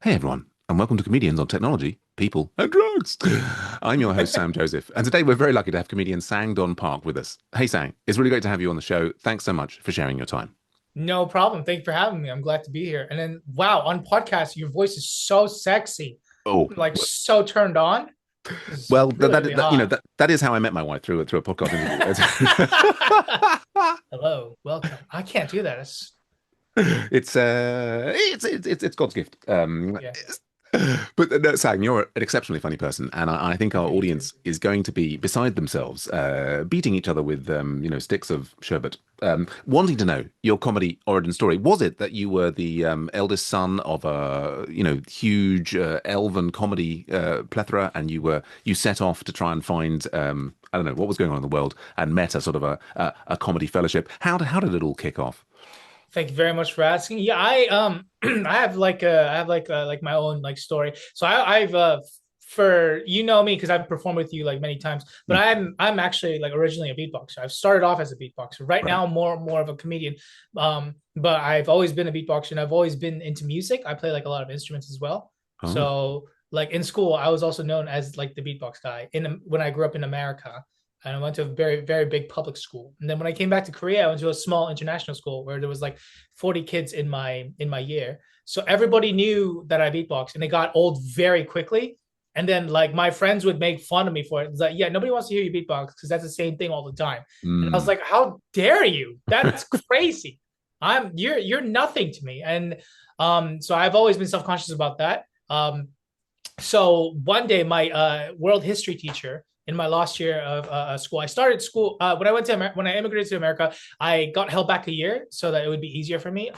Hey everyone, and welcome to Comedians on Technology, People, and Drugs. I'm your host, Sam Joseph, and today we're very lucky to have comedian Sang Don Park with us. Hey Sang, it's really great to have you on the show. Thanks so much for sharing your time. No problem. Thank you for having me. I'm glad to be here. And then, wow, on podcast, your voice is so sexy, Oh, like so turned on. This is well, really, really hot. that is how I met my wife through a podcast interview. Hello, welcome. I can't do that. It's God's gift. Yeah, But no, Sang, you're an exceptionally funny person, and I think our thank you. audience is going to be beside themselves, beating each other with sticks of sherbet, wanting to know your comedy origin story. Was it that you were the eldest son of a huge elven comedy plethora, and you set off to try and find I don't know what was going on in the world, and met a sort of a comedy fellowship? How did it all kick off? Thank you very much for asking. Yeah, I have like my own like story. So I've for you know me because I've performed with you like many times, but Hmm, I'm actually like originally a beatboxer. I've started off as a beatboxer. Right right. now, more of a comedian. But I've always been a beatboxer and I've always been into music. I play like a lot of instruments as well. Oh. So like in school, I was also known as like the beatbox guy in when I grew up in America and I went to a very, very big public school. And then when I came back to Korea, I went to a small international school where there was like 40 kids in my year. So everybody knew that I beatbox and they got old very quickly. And then like my friends would make fun of me for it. It's like, yeah, nobody wants to hear you beatbox because that's the same thing all the time. And I was Mm. like, how dare you? That's crazy. You're nothing to me. And so I've always been self-conscious about that. So one day my world history teacher in my last year of school, I started school when I went to when I immigrated to America. I got held back a year so that it would be easier for me.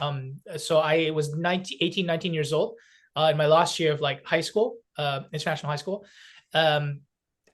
So I was 19 years old in my last year of like high school, international high school. um,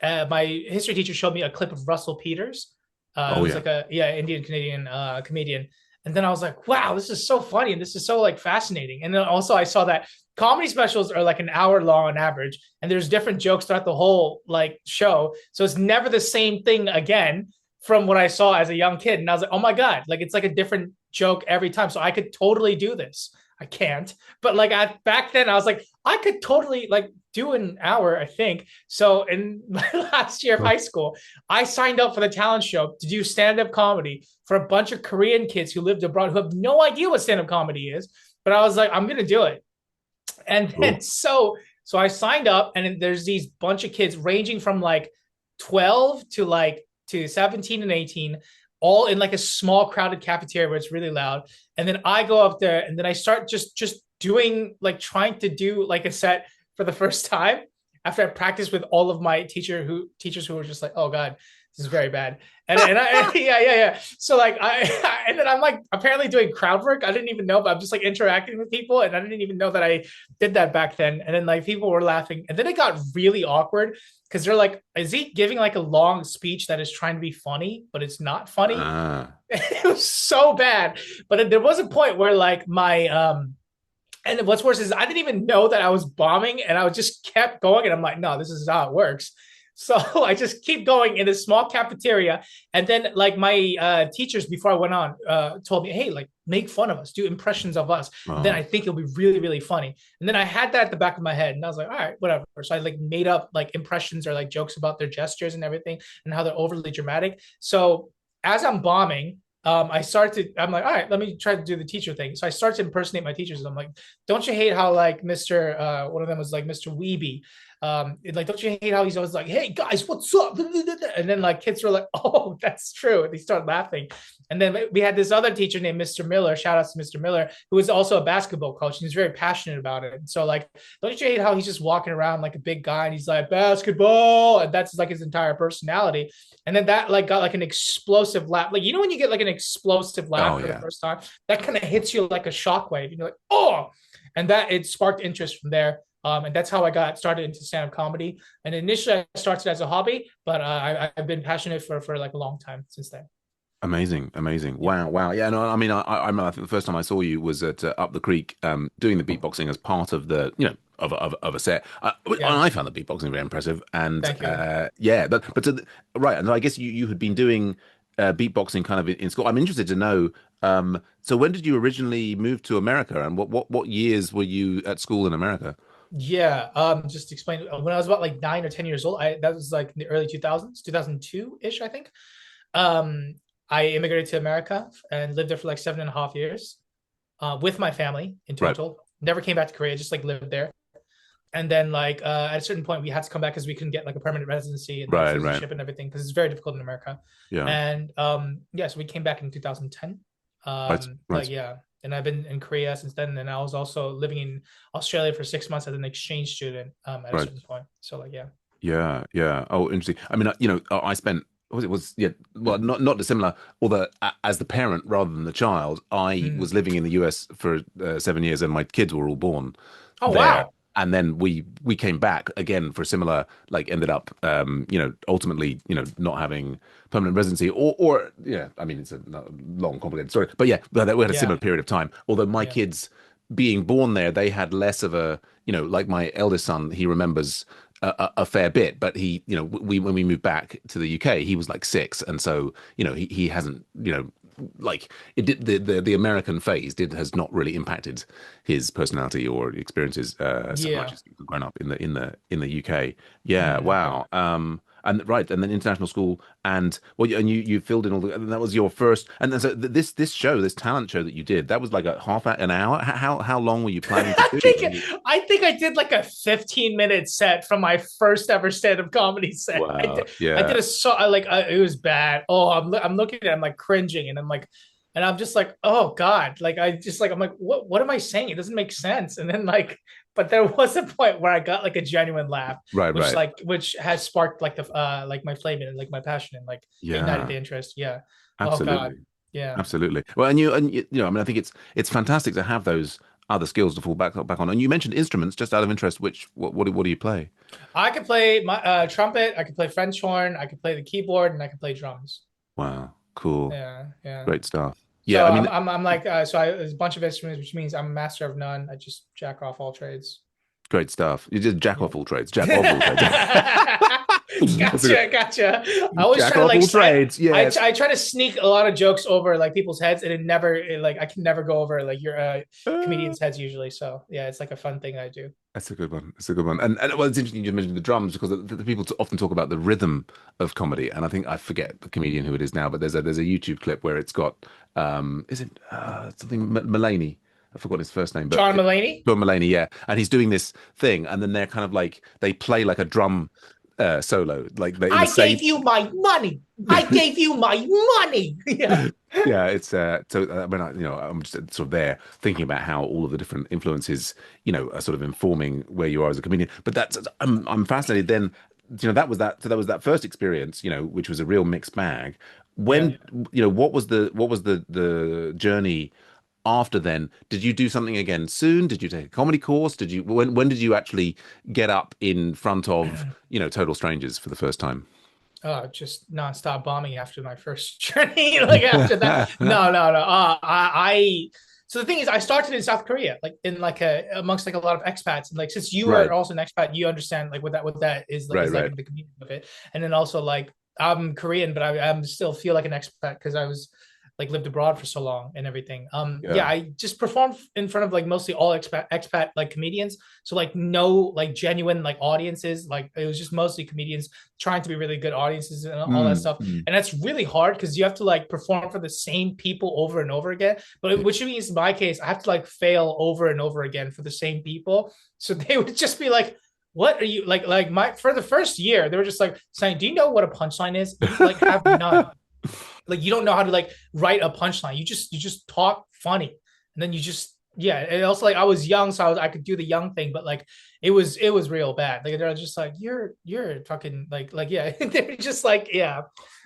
my history teacher showed me a clip of Russell Peters. It Oh was yeah. like a Indian Canadian comedian, and then I was like, wow, this is so funny and this is so like fascinating. And then also I saw that comedy specials are like an hour long on average, and there's different jokes throughout the whole like show, so it's never the same thing again from what I saw as a young kid. And I was like, oh my god, like it's like a different joke every time, so I could totally do this. I can't, but like back then I was like, I could totally like do an hour, I think. So in my last year of high school, I signed up for the talent show to do stand-up comedy for a bunch of Korean kids who lived abroad who have no idea what stand-up comedy is. But I was like, I'm gonna do it. And then Cool. so I signed up, and there's these bunch of kids ranging from like 12 to like to 17 and 18, all in like a small crowded cafeteria where it's really loud. And then I go up there and then I start just doing like trying to do like a set for the first time after I practiced with all of my teachers who were just like, oh God, this is very bad. And I yeah. So like and then I'm like apparently doing crowd work. I didn't even know, but I'm just like interacting with people, and I didn't even know that I did that back then. And then like people were laughing, and then it got really awkward because they're like, is he giving like a long speech that is trying to be funny, but it's not funny? Ah. It was so bad. But there was a point where like my and what's worse is I didn't even know that I was bombing, and I just kept going, and I'm like, no, this is how it works. So I just keep going in a small cafeteria, and then like my teachers before I went on told me, hey, like make fun of us, do impressions of us, and then Oh. I think it'll be really really funny. And then I had that at the back of my head, and I was like, all right, whatever. So I like made up like impressions or like jokes about their gestures and everything, and how they're overly dramatic. So as I'm bombing, I'm like, all right, let me try to do the teacher thing. So I start to impersonate my teachers. And I'm like, don't you hate how like Mr. One of them was like Mr. Weeby. Like, don't you hate how he's always like, hey guys, what's up? And then like kids were like, oh, that's true. And they start laughing. And then we had this other teacher named Mr. Miller. Shout out to Mr. Miller, who was also a basketball coach. And he's very passionate about it. And so like, don't you hate how he's just walking around like a big guy and he's like basketball, and that's like his entire personality. And then that like got like an explosive laugh. Like, you know, when you get like an explosive Oh laugh for the yeah. first time, that kind of hits you like a shockwave. And you're like, oh, and that it sparked interest from there. And that's how I got started into stand-up comedy. And initially I started as a hobby, but I've been passionate for like a long time since then. Amazing, amazing. Yeah. Wow, wow. Yeah, no, I mean, I remember I think the first time I saw you was at Up the Creek, doing the beatboxing as part of of a set. Yeah. I found the beatboxing very impressive, and Thank you. yeah, but right, and I guess you had been doing. beatboxing kind of in school. I'm interested to know. So when did you originally move to America, and what years were you at school in America? Yeah, just to explain, when I was about like 9 or 10 years old, I that was like in the early 2000s, 2002-ish, I think. Um, I immigrated to America and lived there for like 7.5 years, with my family in Right, total. Never came back to Korea, just like lived there. And then like at a certain point, we had to come back because we couldn't get like a permanent residency and like right, right. citizenship and everything because it's very difficult in America. Yeah, And yeah, so we came back in 2010. right, But right. yeah, and I've been in Korea since then. And I was also living in Australia for 6 months as an exchange student at a Right. certain point. So like yeah. Yeah, yeah. Oh, interesting. I mean, I spent was yeah, well, not dissimilar. Although as the parent rather than the child, I Mm. was living in the US for 7 years, and my kids were all born Oh there. wow. And then we came back again for a similar, like ended up, ultimately, not having permanent residency, or yeah. I mean, it's a long, complicated story, but yeah, but we had a Yeah. similar period of time. Although my Yeah. kids being born there, they had less of a, like my eldest son, he remembers a fair bit, but he, we when we moved back to the UK, he was like 6, and so he hasn't, like it did the American phase did has not really impacted his personality or experiences so much Yeah. as he's grown up in the UK. Yeah, Okay. wow. And right, and then international school, and well, and you filled in all the, and that was your first, and then so this show, this talent show that you did, that was like a an hour. How long were you planning to I do? think I think I did like a 15-minute set from my first ever stand-up comedy set. Wow. I did Yeah. a so it was bad. Oh, I'm looking at it, I'm like cringing, and I'm just like, oh God. Like I just like I'm like, what am I saying? It doesn't make sense. And then like, but there was a point where I got like a genuine laugh, Right. Right. which has sparked like the like my flame and like my passion and like ignited Yeah. the interest. Yeah. Oh God. Absolutely. Yeah. Absolutely. Well, I mean, I think it's fantastic to have those other skills to fall back on. And you mentioned instruments, just out of interest. What do you play? I could play my trumpet, I could play French horn, I could play the keyboard, and I could play drums. Wow, cool, Yeah, yeah. great stuff. Yeah, So I I'm mean, I'm I'm like so I there's a bunch of instruments, which means I'm a master of none. I just jack off all trades. great stuff. You did jack Yeah. off all trades, jack of all trades. That's a Gotcha, gotcha. I always jack try to off like all trades. Yes. I try to sneak a lot of jokes over like people's heads, and like I can never go over like your Uh, comedians' heads usually. So yeah, it's like a fun thing I do. that's a good one. That's a good one. And well, it's interesting you mentioned the drums because the people often talk about the rhythm of comedy, and I think I forget the comedian who it is now, but there's a YouTube clip where it's got is it something Mulaney? I forgot his first name, but John Mulaney. John Mulaney, yeah. And he's doing this thing, and then they're kind of like they play like a drum solo, like they in the I same. gave you my money. I gave you my money. Yeah. Yeah, it's so when I'm just sort of there thinking about how all of the different influences, are sort of informing where you are as a comedian. But that's I'm fascinated. Then, that first experience, which was a real mixed bag. Yeah. When, what was the journey after then? Did you do something again soon? Did you take a comedy course? Did you when did you actually get up in front of, total strangers for the first time? Just nonstop bombing after my first journey. Like after that, no, no, no. So the thing is, I started in South Korea, like in like a amongst like a lot of expats, and like since you are Right, also an expat, you understand like what that right, is like right. in the community of it. And then also like I'm Korean, but I'm still feel like an expat because I was like lived abroad for so long and everything. Yeah, Yeah. I just performed in front of like mostly all expat like comedians. So like no like genuine like audiences. Like it was just mostly comedians trying to be really good audiences and all that Mm, stuff. mm. And that's really hard because you have to like perform for the same people over and over again. But Yeah. which means in my case, I have to like fail over and over again for the same people. So they would just be like, what are you like my for the first year they were just like saying, do you know what a punchline is? You like have none. Like you don't know how to like write a punchline. You just talk funny, and then you just yeah. And also like I was young, so I could do the young thing, but like it was real bad. Like they're just like you're fucking like yeah. They're just like yeah.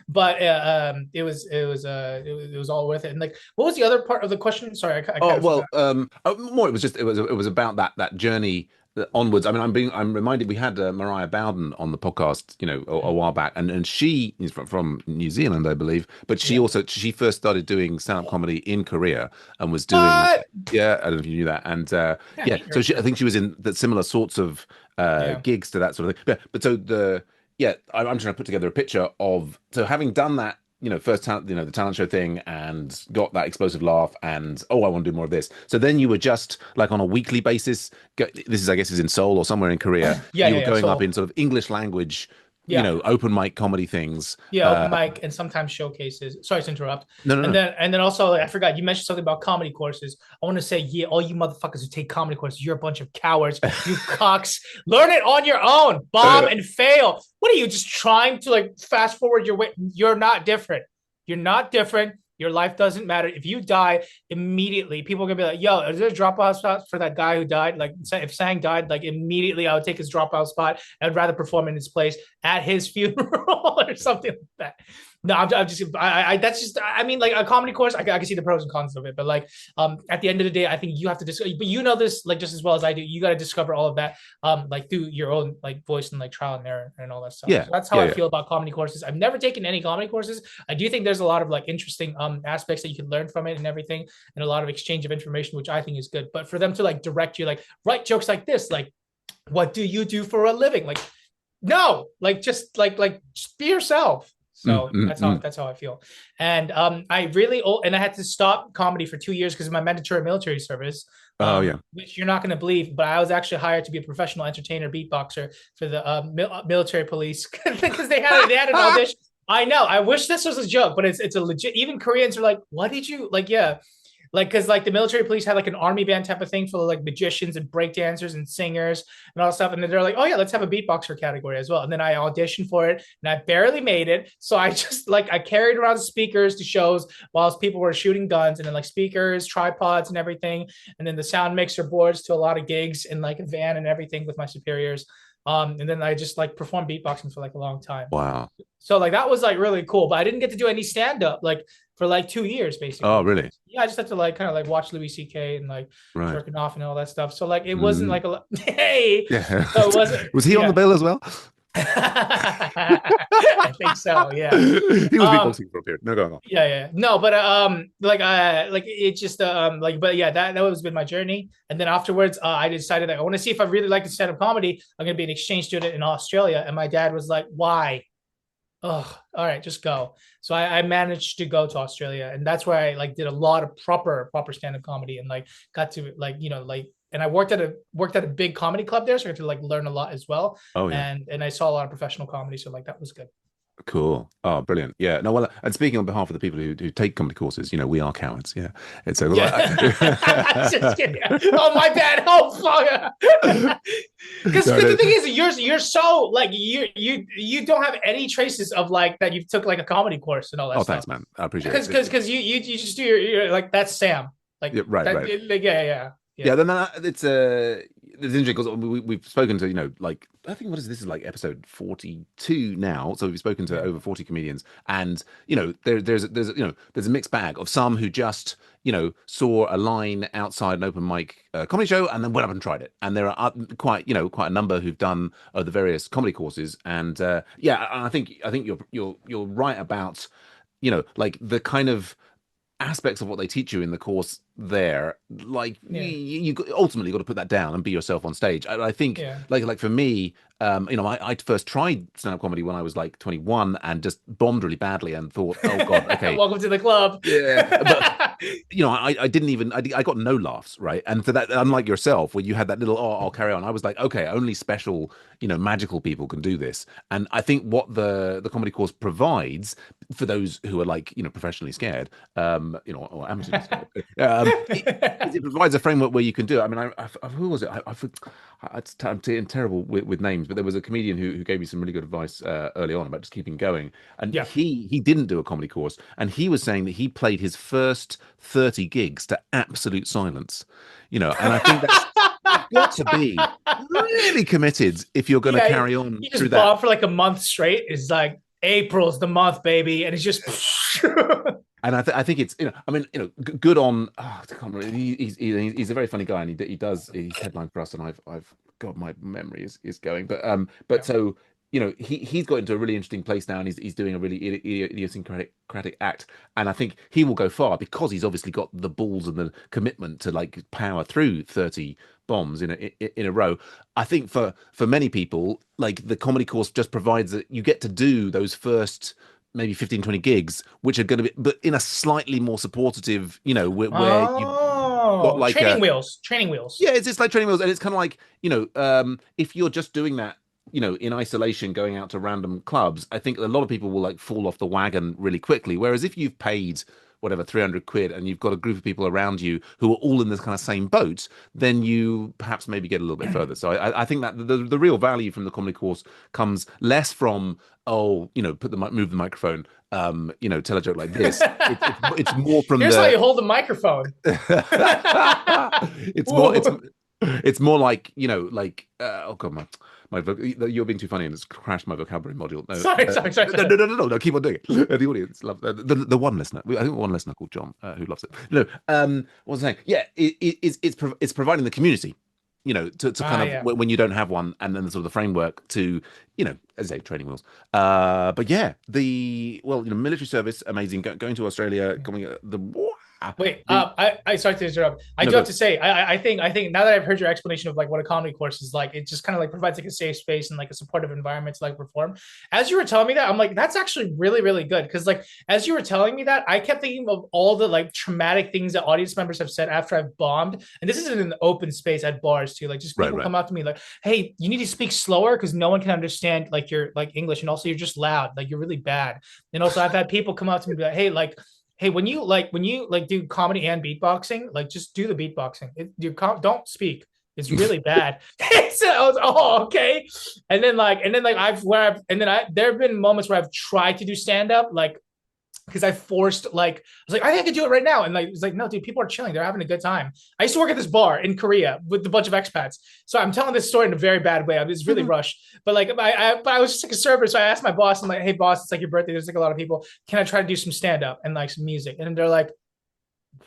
But it was all worth it. And like, what was the other part of the question? Sorry, I Oh kind of well, forgot. more. It was about that journey onwards. I mean, I'm reminded we had Mariah Bowden on the podcast, a while back, and she is from New Zealand, I believe, but Yeah. she first started doing stand-up comedy in Korea and was doing, What? yeah, I don't know if you knew that, and Yeah, yeah, so I think she was in the similar sorts of yeah. gigs to that sort of thing. But so I'm trying to put together a picture of so having done that. first talent, the talent show thing, and got that explosive laugh, and oh, I want to do more of this. So then you were just like on a weekly basis. This is, I guess, is in Seoul or somewhere in Korea. Yeah, You yeah, were yeah. going up So in sort of English language, yeah. open mic comedy things. Yeah, open mic and sometimes showcases. Sorry to interrupt. No, no, no. And then also I forgot you mentioned something about comedy courses. I want to say, yeah, all you motherfuckers who take comedy courses, you're a bunch of cowards. You cocks. Learn it on your own. Bomb and fail. What are you just trying to like fast forward your way? You're not different. You're not different. Your life doesn't matter. If you die immediately, people are gonna be like, "Yo, is there a dropout spot for that guy who died?" Like, if Sang died, like immediately, I would take his dropout spot. I'd rather perform in his place at his funeral or something like that. No, I'm just, that's just, I mean, like a comedy course, I can see the pros and cons of it, but like, at the end of the day, I think you have to discover, but you know this, like, just as well as I do, you got to discover all of that, like through your own, like, voice and like trial and error and all that stuff. Yeah, So that's how yeah, I yeah. feel about comedy courses. I've never taken any comedy courses. I do think there's a lot of like interesting, aspects that you can learn from it and everything, and a lot of exchange of information, which I think is good. But for them to like direct you, like, write jokes like this, like, what do you do for a living? Like, no, like just be yourself. So that's how I feel. And I really and I had to stop comedy for 2 years because of my mandatory military service. Oh yeah. Which you're not going to believe, but I was actually hired to be a professional entertainer beatboxer for the military police because they had an audition. I know. I wish this was a joke, but it's a legit. Even Koreans are like, "What did you like?" Yeah, like because like the military police had like an army band type of thing for like magicians and breakdancers and singers and all that stuff, and then they're like, oh yeah, let's have a beatboxer category as well. And then I auditioned for it and I barely made it, so I just like I carried around speakers to shows whilst people were shooting guns, and then like speakers, tripods, and everything, and then the sound mixer boards to a lot of gigs in like a van and everything with my superiors. And then I just like performed beatboxing for like a long time. Wow. So like that was like really cool, but I didn't get to do any stand up like for like 2 years Oh, basically. really? Yeah, I just had to like kind of like watch Louis C.K. and like Right. jerking off and all that stuff. So like it wasn't like a hey, Yeah. so it wasn't. Was he on Yeah. the bill as well? I think so. Yeah. He was Um, beatboxing for a period. No, going on. yeah. No, but like it just like but yeah, that was been my journey. And then afterwards, I decided that I want to see if I really like to stand up comedy. I'm gonna be an exchange student in Australia. And my dad was like, why? Oh, all right, just go. So I managed to go to Australia, and that's where I like did a lot of proper stand-up comedy, and like got to like like, and I worked at a big comedy club there, so I had to like learn a lot as well. Oh yeah. And I saw a lot of professional comedy, so like that was good. Cool. Oh, brilliant. Yeah. No, well, and speaking on behalf of the people who take comedy courses, we are cowards. Yeah. It's a Yeah. Just kidding. Oh my bad. Oh fuck. Because No, the no. thing is, you're so like you don't have any traces of like that you took like a comedy course and all that Oh, stuff. thanks, man. I appreciate Because it. you just do your like that's Sam. Like Yeah, right, that, right. like, yeah. Yeah, then it's interesting because we've spoken to like I think what is this is like episode 42 now, so we've spoken to Yeah. over 40 comedians, and there's a mixed bag of some who just saw a line outside an open mic comedy show and then went up and tried it, and there are quite a number who've done the various comedy courses, and yeah, I think you're right about like the kind of aspects of what they teach you in the course there, like Yeah. you ultimately got to put that down and be yourself on stage. I think Yeah. like for me, I first tried stand-up comedy when I was like 21 and just bombed really badly and thought, oh god, okay, Welcome to the club. yeah, but I didn't even I got no laughs, right? And for that, unlike yourself, where you had that little I'll carry on, I was like, okay, only special magical people can do this. And I think what the comedy course provides for those who are like professionally scared, or amateurly scared, it provides a framework where you can do it. I mean, who was it? I'm terrible with names, but there was a comedian who gave me some really good advice early on about just keeping going. And Yeah. he didn't do a comedy course, and he was saying that he played his first 30 gigs to absolute silence. And I think that's got to be really committed if you're going to Yeah, carry on he through just that. bombed for like a month straight. It's like April's the month, baby, and it's just And I think it's I mean good on I can't remember. He's a very funny guy, and he's headlined for us, and I've God, my memory is going, but Yeah. so he's got into a really interesting place now, and he's doing a really idiosyncratic act, and I think he will go far because he's obviously got the balls and the commitment to like power through 30 bombs in a row. I think for many people, like the comedy course just provides that you get to do those first maybe 15, 20 gigs, which are going to be, but in a slightly more supportive, where you've got Oh, like a, training wheels. yeah, it's just like training wheels, and it's kind of like, if you're just doing that, in isolation, going out to random clubs, I think a lot of people will like fall off the wagon really quickly. Whereas if you've paid whatever 300 quid and you've got a group of people around you who are all in this kind of same boat, then you perhaps maybe get a little bit further. So I think that the real value from the comedy course comes less from, oh, move the microphone, tell a joke like this. It's more from Here's how the you hold the microphone. it's more it's more like, oh god, you're being too funny and it's crashed my vocabulary module. No, Sorry. no, keep on doing it. The audience love the one listener. I think one listener called John who loves it. No, what was I saying? Yeah, it's providing the community, to kind of, Yeah. when you don't have one, and then the sort of the framework to, as I say, training wheels. But yeah, military service, amazing. Going to Australia, coming the Wait, I sorry to interrupt. I No, do have but to say, I think now that I've heard your explanation of like what a comedy course is like, it just kind of like provides like a safe space and like a supportive environment to like perform. As you were telling me that, I'm like, that's actually really, really good. Because like as you were telling me that, I kept thinking of all the like traumatic things that audience members have said after I've bombed. And this is in an open space at bars too. Like just people right. come up to me like, hey, you need to speak slower because no one can understand like your like English. And also you're just loud, like you're really bad. And also I've had people come up to me and be like, hey, when you do comedy and beatboxing, like just do the beatboxing. Don't speak. It's really bad. So I was, okay. And then there have been moments where I've tried to do stand up, like because I forced I was like, I think I can do it right now. And like, it's like, no, dude, people are chilling. They're having a good time. I used to work at this bar in Korea with a bunch of expats. So I'm telling this story in a very bad way. I was really rushed. But like, I was just like a server. So I asked my boss, I'm like, hey boss, it's like your birthday. There's like a lot of people. Can I try to do some stand up and like some music? And they're like,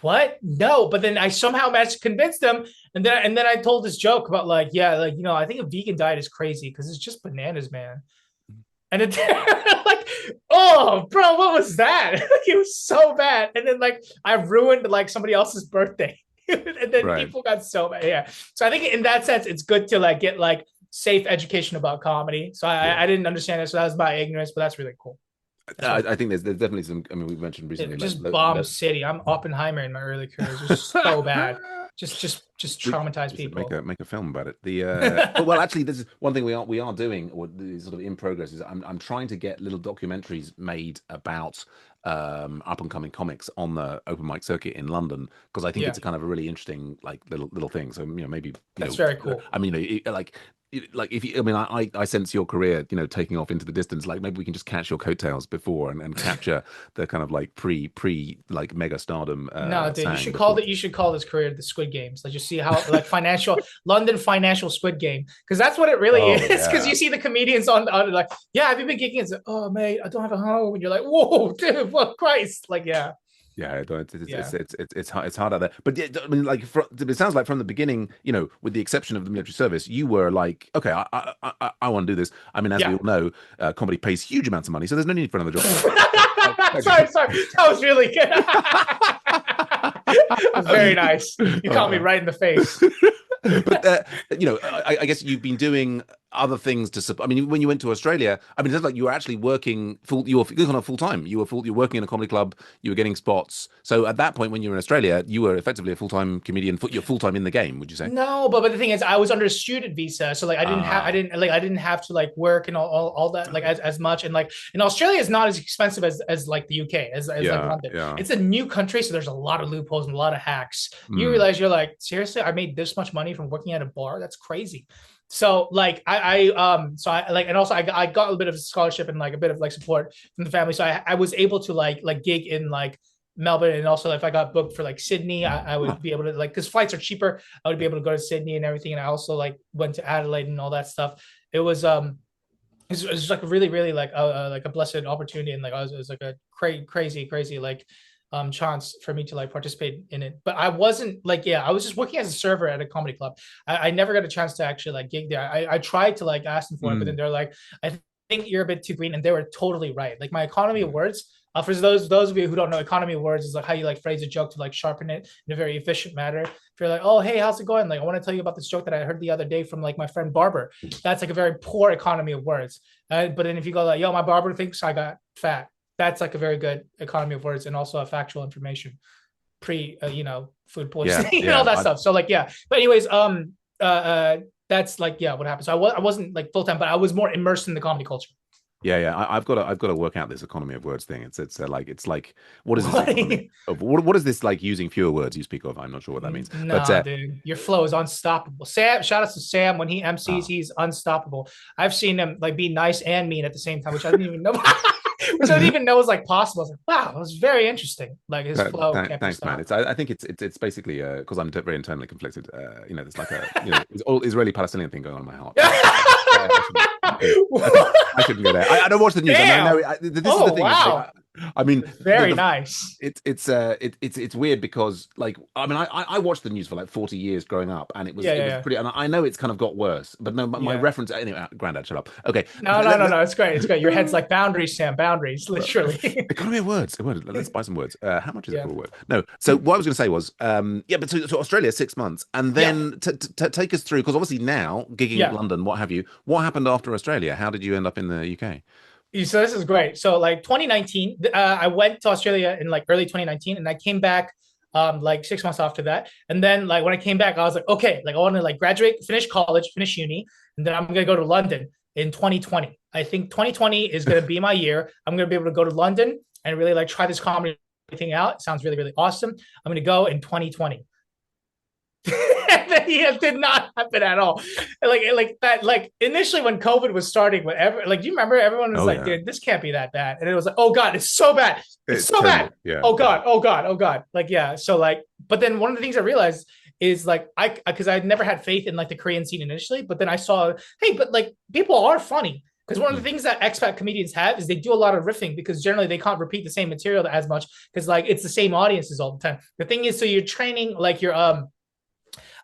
what? No. But then I somehow managed to convince them. And then I told this joke about like, yeah, like, I think a vegan diet is crazy because it's just bananas, man. And it like, oh, bro, what was that? It was so bad. And then like I ruined like somebody else's birthday. And then Right. people got so mad. Yeah. So I think in that sense, it's good to like get like safe education about comedy. So I didn't understand it. So that was my ignorance, but that's really cool. I think there's definitely some. I mean, we've mentioned recently, Just bomb city. I'm Oppenheimer in my early career. It was just so bad. Just traumatize people. Make a film about it. Well, actually, this is one thing we are doing, or sort of in progress. Is I'm trying to get little documentaries made about up and coming comics on the open mic circuit in London, because I think it's a kind of a really interesting like little thing. So maybe that's very cool. I mean, like if you, I mean, I sense your career, taking off into the distance. Like maybe we can just catch your coattails before and capture the kind of like pre like mega stardom. No, dude, you should call this career the Squid Games. Like you see how like financial London financial Squid Game, because that's what it really is. Because you see the comedians on like, yeah, have you been gigging? It's like, oh mate, I don't have a home, and you're like, whoa, dude, what Christ, like yeah. Yeah, it's hard out there. But yeah, I mean, like it sounds like from the beginning, with the exception of the military service, you were like, okay, I want to do this. I mean, as we all know, comedy pays huge amounts of money, so there's no need for another job. sorry, that was really good. Very nice. You caught me right in the face. But I guess you've been doing other things to support. I mean, when you went to Australia, I mean, it sounds like you were actually working you were kind of full time. You're working in a comedy club. You were getting spots. So at that point, when you were in Australia, you were effectively a full time comedian. You're full time in the game. Would you say? No, but the thing is, I was under a student visa, so like I didn't have to like work and all that like as much. And like in Australia, is not as expensive as like the UK as like London. Yeah. It's a new country, so there's a lot of loopholes and a lot of hacks. You realize you're like, seriously, I made this much money from working at a bar. That's crazy. So like and also I got a bit of a scholarship and like a bit of like support from the family. So I was able to like gig in like Melbourne, and also if I got booked for like Sydney, I would be able to like, because flights are cheaper, I would be able to go to Sydney and everything. And I also like went to Adelaide and all that stuff. It was like really, really like a blessed opportunity, and like it was like a crazy like chance for me to like participate in it. But I wasn't like, I was just working as a server at a comedy club. I never got a chance to actually like gig there. I tried to like ask them for it, but then they're like, I think you're a bit too green, and they were totally right. Like my economy awards, for those of you who don't know, economy awards is like how you like phrase a joke to like sharpen it in a very efficient manner. If you're like, oh hey, how's it going? Like I want to tell you about this joke that I heard the other day from like my friend Barber. That's like a very poor economy of words. But then if you go like, yo, my barber thinks I got fat, that's like a very good economy of words and also a factual information pre food Yeah, poisoning and yeah. all that stuff. So like yeah. But anyways, that's like yeah, what happened. So I wasn't like full time, but I was more immersed in the comedy culture. Yeah. I've got to work out this economy of words thing. It's like what is this What? economy of what is this like using fewer words you speak of? I'm not sure what that means. But Nah, dude, your flow is unstoppable. Sam, shout out to Sam when he MCs, oh. he's unstoppable. I've seen him like be nice and mean at the same time, which I didn't even know, which I didn't even know was like possible. I was like, wow, it was very interesting. Like his flow can't be Thanks, man. stopped. I think it's basically because I'm very internally conflicted. There's like a it's all Israeli-Palestinian thing going on in my heart. I shouldn't go there. I don't watch the news. Damn. I know this is Oh, the thing. wow. I mean, Very nice. it's weird because like I mean I watched the news for like 40 years growing up, and it was pretty. And I know it's kind of got worse, but no, my reference anyway. Granddad, shut up. Okay. No. It's great. It's great. Your head's like boundaries, Sam. Boundaries, literally. Economy of words. Let's buy some words. How much is it for a word? No. So what I was going to say was, but to Australia 6 months, and then take us through because obviously now gigging in London, what have you? What happened after Australia? How did you end up in the UK? So this is great. So like 2019, I went to Australia in like early 2019, and I came back like 6 months after that. And then like when I came back, I was like, okay, like I want to like graduate, finish college, finish uni, and then I'm gonna go to London in 2020. I think 2020 is gonna be my year. I'm gonna be able to go to London and really like try this comedy thing out. It sounds really, really awesome. I'm gonna go in 2020. It did not happen at all. Like that, like initially when COVID was starting, whatever, like do you remember everyone was like, dude, this can't be that bad. And it was like, oh God, it's so bad. It's so terrible. Bad. Yeah. Oh God, oh God, oh God. Like, yeah. So like, but then one of the things I realized is like because I'd never had faith in like the Korean scene initially, but then I saw, hey, but like people are funny. Because one of the things that expat comedians have is they do a lot of riffing because generally they can't repeat the same material as much because like it's the same audiences all the time. The thing is, so you're training like your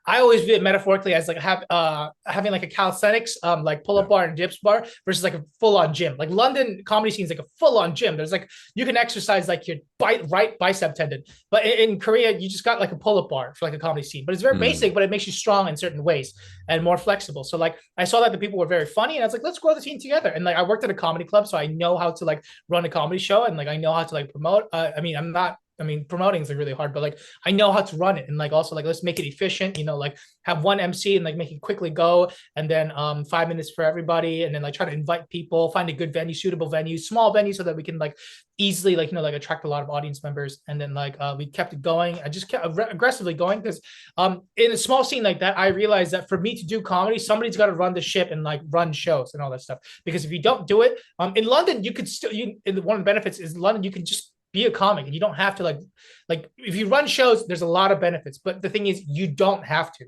I always view it metaphorically as like having like a calisthenics like pull-up bar and dips bar versus like a full-on gym. Like London comedy scene is like a full-on gym. There's like you can exercise like your right bicep tendon, but in Korea you just got like a pull-up bar for like a comedy scene. But it's very basic, but it makes you strong in certain ways and more flexible. So like I saw that the people were very funny, and I was like, let's grow the team together. And like I worked at a comedy club, so I know how to like run a comedy show, and like I know how to like promote. I mean, promoting is like really hard, but like I know how to run it, and like also like let's make it efficient. Like have one MC and like make it quickly go, and then 5 minutes for everybody, and then like try to invite people, find a good venue, suitable venue, small venue, so that we can like easily like like attract a lot of audience members, and then like we kept it going. I just kept aggressively going because in a small scene like that, I realized that for me to do comedy, somebody's got to run the ship and like run shows and all that stuff. Because if you don't do it, in London, you could still one of the benefits is London, you can just be a comic and you don't have to like if you run shows, there's a lot of benefits, but the thing is you don't have to.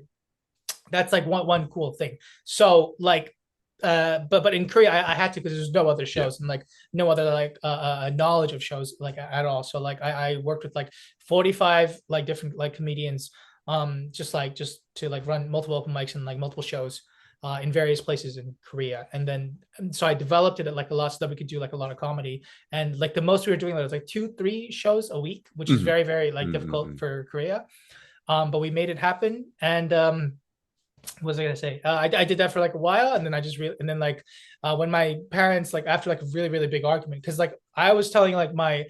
That's like one cool thing. So like but in Korea I had to because there's no other shows and like no other like knowledge of shows like at all. So like I worked with like 45 like different like comedians just to like run multiple open mics and like multiple shows in various places in Korea. And then so I developed it at like a lot so that we could do like a lot of comedy. And like the most we were doing was like 2-3 shows a week, which is very, very like difficult for Korea. But we made it happen. And what was I gonna say? I did that for like a while, and then I just and then like when my parents like after like a really, really big argument, because like I was telling my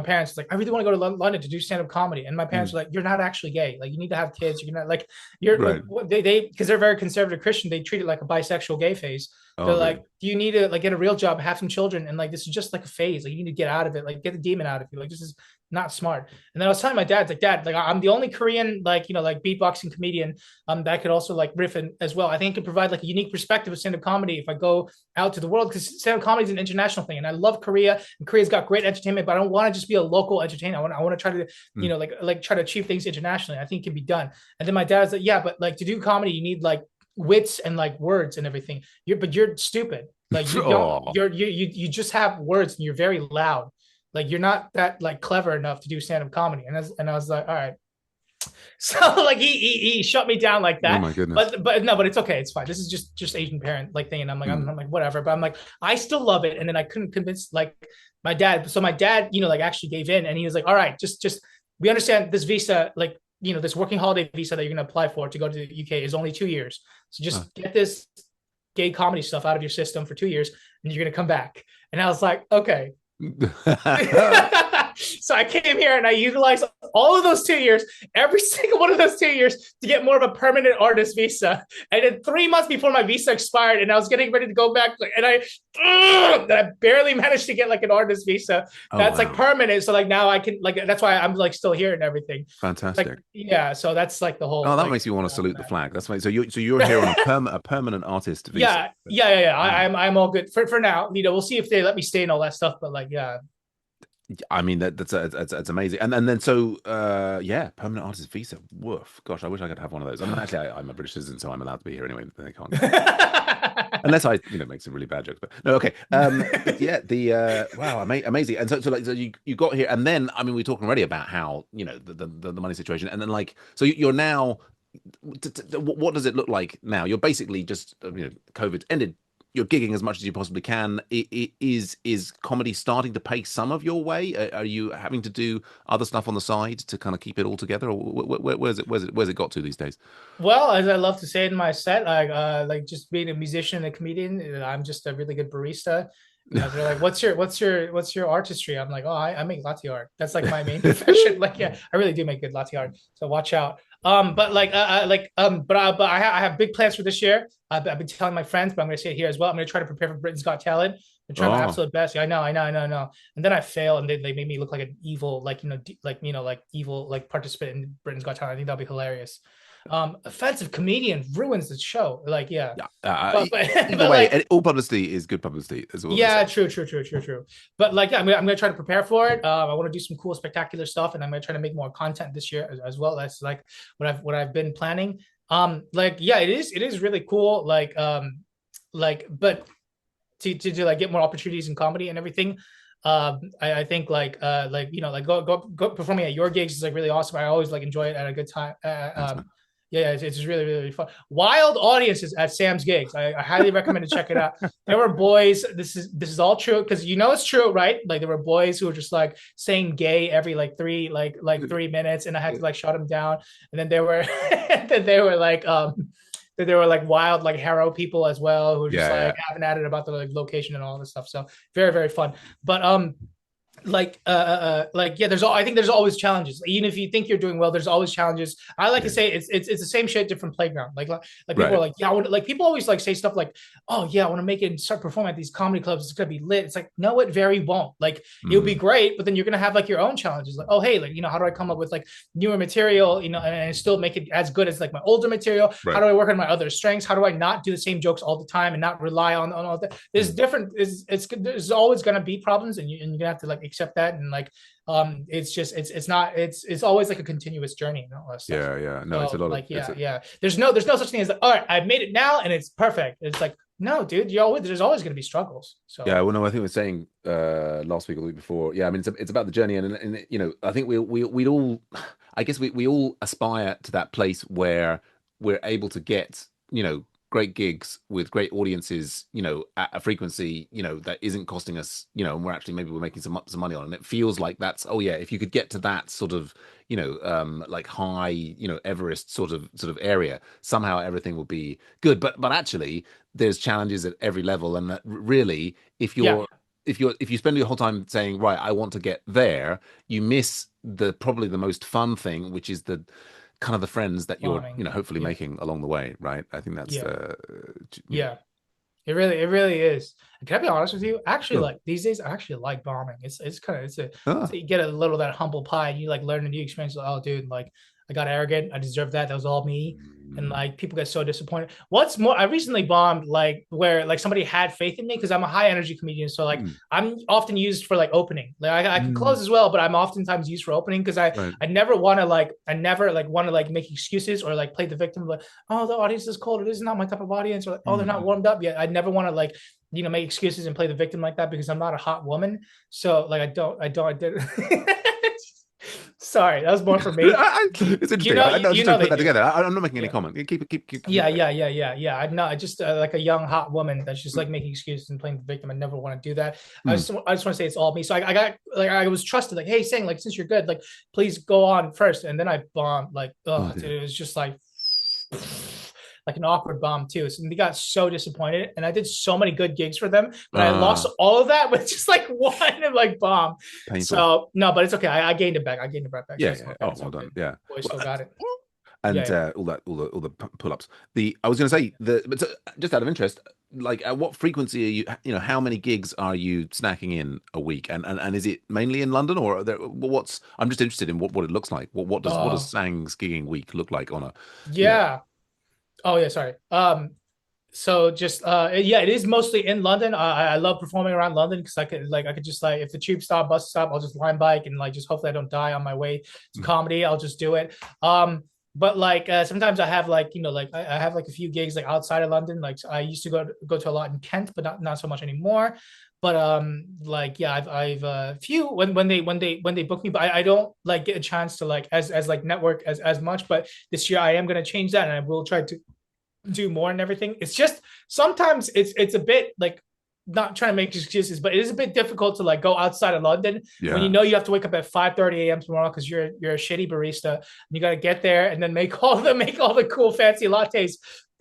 parents, like, I really want to go to London to do stand-up comedy. And my parents were like, you're not actually gay. Like, you need to have kids. You're not like, you're right. Like, they because they're very conservative Christian, they treat it like a bisexual gay phase. They're like, do you need to like get a real job, have some children? And like, this is just like a phase. Like, you need to get out of it. Like, get the demon out of you. Like, this is not smart. And then I was telling my dad, like, Dad, like, I'm the only Korean, like, like beatboxing comedian that could also like riff in as well. I think it could provide like a unique perspective of stand-up comedy if I go out to the world, because stand-up comedy is an international thing. And I love Korea, and Korea's got great entertainment, but I don't want to just be a local entertainer. I want to try to, like try to achieve things internationally. I think it can be done. And then my dad was like, yeah, but like to do comedy, you need like wits and like words and everything. You're stupid. Like you don't, you just have words and you're very loud. Like you're not that like clever enough to do stand-up comedy. And I was like, all right. So like he shut me down like that. Oh my goodness. But it's okay. It's fine. This is just Asian parent like thing. And I'm like, I'm like, whatever. But I'm like, I still love it. And then I couldn't convince like my dad. So my dad, like actually gave in, and he was like, all right, just we understand this visa, like, this working holiday visa that you're going to apply for to go to the UK is only 2 years. So just get this gay comedy stuff out of your system for 2 years, and you're going to come back. And I was like, okay. So I came here and I utilized all of those 2 years, every single one of those 2 years, to get more of a permanent artist visa. And then 3 months before my visa expired, and I was getting ready to go back, and I barely managed to get like an artist visa Oh that's like wow, permanent. So like now I can like that's why I'm like still here and everything. Like fantastic. yeah, so that's like the Oh, whole that like makes me want to salute the flag. That's fine. So you're here on a permanent artist visa. yeah. Wow. I'm all good for now. You know, we'll see if they let me stay and all that stuff. But like, yeah, I mean that's amazing. And then so yeah, permanent artist visa. Woof. Gosh, I wish I could have one of those. I mean, actually, I'm a British citizen, so I'm allowed to be here anyway. But they can't. Unless I, make some really bad jokes, but no, okay. But yeah, the wow, amazing. And so like, so you got here, and then I mean, we're talking already about how the money situation, and then like, so you're now, what does it look like now? You're basically just, COVID ended. You're gigging as much as you possibly can. Is comedy starting to pay some of your way? Are you having to do other stuff on the side to kind of keep it all together, or where's it got to these days? well, as I love to say in my set, like just being a musician and a comedian, I'm just a really good barista. You know, they're like, what's your artistry? I'm like, oh, I make latte art. That's like my main profession. Like, yeah, I really do make good latte art. So watch out. But I have big plans for this year. I've been telling my friends, but I'm going to say it here as well. I'm going to try to prepare for Britain's Got Talent. I'm trying my Oh, absolute best. Yeah, I know. And then I fail, and they made me look like an evil, like evil, like participant in Britain's Got Talent. I think that'll be hilarious. Offensive comedian ruins the show. Like, yeah, yeah. Either but way, like, all publicity is good publicity, is what they say. yeah, true. But like, yeah, I'm gonna try to prepare for it. I want to do some cool, spectacular stuff, and I'm gonna try to make more content this year as well. That's like what I've been planning. Like, yeah, it is really cool. But to like get more opportunities in comedy and everything. I think like go performing at your gigs is like really awesome. I always like enjoy it at a good time. Thanks, man. Yeah, it's just really fun. Wild audiences at Sam's gigs. I highly recommend to check it out. There were boys. This is all true because it's true, right? Like there were boys who were just like saying gay every like 3 minutes, and I had to like shut them down. And then there were then they were like there were like wild like Harrow people as well who were just Yeah, like having at it about the like location and all this stuff. So very fun. But like yeah, I think there's always challenges. Even if you think you're doing well, there's always challenges. I like to yeah, say it's the same shit, different playground. Like people are right. like, yeah, like people always like say stuff like, oh yeah, I want to make it and start performing at these comedy clubs. It's gonna be lit. It's like, no, it very won't. Like it'll be Mm, great, but then you're gonna have like your own challenges. Like, oh hey, like how do I come up with like newer material, and still make it as good as like my older material? How right. do I work on my other strengths? How do I not do the same jokes all the time and not rely on all that? There's Mm. different. There's always gonna be problems, and you're gonna have to like accept that and like it's just it's not it's always like a continuous journey and all that stuff. Yeah. No, it's a So lot of like it's yeah, there's no such thing as like, all right, I've made it now and it's perfect. It's like, no dude, there's always going to be struggles. Yeah, So well, no, I think we were saying last week or the week before. Yeah, I mean, it's about the journey, and I think we'd all, I guess we all aspire to that place where we're able to get great gigs with great audiences, at a frequency, that isn't costing us, and we're making some money on, it. And it feels like that's, oh yeah, if you could get to that sort of, like high, Everest sort of area, somehow everything will be good. But actually, there's challenges at every level, and that really if yeah, you're if you spend your whole time saying, right, I want to get there, you miss the probably the most fun thing, which is the kind of the friends that you're bombing. hopefully Yeah, making along the way, right? I think that's yeah, you know yeah. It really is. Can I be honest with you? Actually, sure. like these days, I actually like bombing. It's kind of Ah. you get a little of that humble pie, and you like learn a new experience. Like, oh, dude, like I got arrogant. I deserve that. That was all me. And Mm, like people get so disappointed. What's more, I recently bombed like where like somebody had faith in me because I'm a high energy comedian. So like mm, I'm often used for like opening. Like I can mm, close as well, but I'm oftentimes used for opening because I right. I never want to like I never like want to like make excuses or like play the victim. Like, oh, the audience is cold. It is not my type of audience. Or like, oh, they're not Mm. warmed up yet. I never want to like make excuses and play the victim like that because I'm not a hot woman. So like I did. Sorry, that was more for me. It's You interesting. know, I was just trying to they put that do. together. I'm not making any Yeah. comment. Keep Yeah, going. yeah. I'm not just like a young hot woman that's just like making excuses and playing the victim. I never want to do that. Mm. I just want to say it's all me. So I got like I was trusted like, hey, saying like since you're good, like please go on first. And then I bombed like Oh oh dude, dear. it was just like like an awkward bomb too. So they got so disappointed, and I did so many good gigs for them, but I lost Uh, all of that with just like one like bomb. painful. So no, but it's okay. I gained it back. I gained it back. So Yeah, it's yeah. okay. Oh, It's well all done. good. Yeah. Boy, Well, still got it. Yeah, and yeah. all the pull-ups. The I was going to say but so, just out of interest, like at what frequency are you? You know, how many gigs are you snacking in a week? And is it mainly in London, or are there, what's? I'm just interested in what it looks like. What does Uh, Sang's gigging week look like on a, you know? yeah. Oh yeah, sorry. So just yeah, it is mostly in London. I love performing around London because I could just like if the tube stop, bus stop, I'll just line bike and like just hopefully I don't die on my way to comedy. I'll just do it. But like sometimes I have like like I have like a few gigs like outside of London. Like I used to go to a lot in Kent, but not so much anymore. But like yeah, I've few when they book me, but I don't like get a chance to like as like network as much. But this year I am gonna change that, and I will try to do more and everything. It's just sometimes it's a bit like not trying to make excuses, but it is a bit difficult to like go outside of London when you Yeah. know you have to wake up at 5:30 a.m. tomorrow because you're a shitty barista and you got to get there and then make all the cool fancy lattes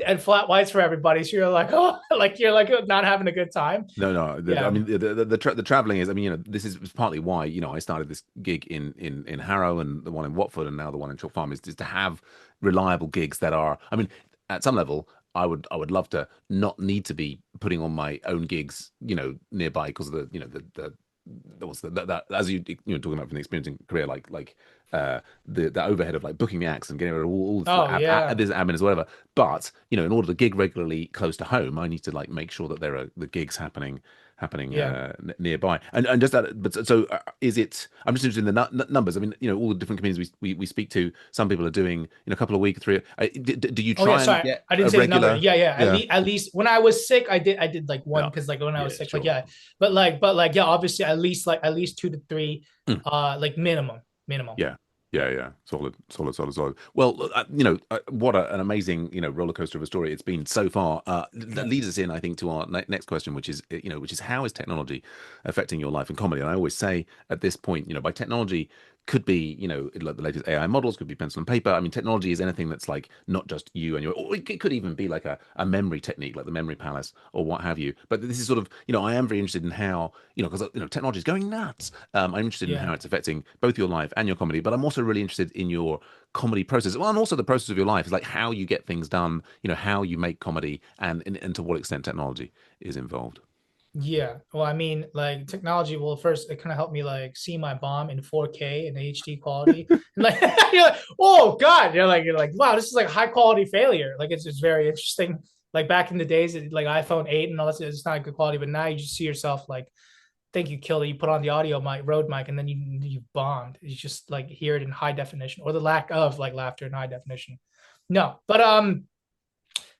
and flat whites for everybody. So you're like, oh, like you're like not having a good time. No, no. I Yeah. mean, the traveling is. I mean, this is partly why I started this gig in Harrow and the one in Watford and now the one in Chalk Farm is to have reliable gigs that are. I mean, at some level, I would love to not need to be putting on my own gigs, nearby because of the what's that as talking about from the experience in Korea, like the overhead of like booking the acts and getting rid of all this Oh yeah. this admin as whatever. But in order to gig regularly close to home, I need to like make sure that there are the gigs happening Yeah. nearby. And just that, but so is it? I'm just interested in the numbers. I mean, all the different communities we speak to. Some people are doing a couple of weeks, three. Do you Oh yeah, try and sorry, get I a didn't say the number. regular? Yeah, yeah. Yeah, At least when I was sick, I did like one yeah, because like when I was yeah, sick, like sure. yeah, but like yeah, obviously at least 2 to 3, Mm. like minimum. Yeah, yeah, yeah. Solid, solid, solid, solid. Well, what an amazing, roller coaster of a story it's been so far. That Yeah, leads us in, I think, to our next question, which is, which is how is technology affecting your life and comedy? And I always say at this point, by technology could be, like the latest AI models, could be pencil and paper. I mean, technology is anything that's like not just you and your, or it could even be like a memory technique, like the memory palace or what have you. But this is sort of, I am very interested in how, because technology is going nuts. I'm interested in yeah, how it's affecting both your life and your comedy, but I'm also really interested in your comedy process. Well, and also the process of your life is like how you get things done, how you make comedy and to what extent technology is involved. yeah. Well, I mean, like technology. Well, first it kind of helped me like see my bomb in 4K and HD quality, and like you're like, oh god, you're like, wow, this is like high quality failure. Like it's very interesting. Like back in the days, like iPhone 8 and all this, it's not good quality, but now you just see yourself like think you killed it. You put on the audio mic, Rode mic, and then you bombed. You just like hear it in high definition, or the lack of like laughter in high definition. No, but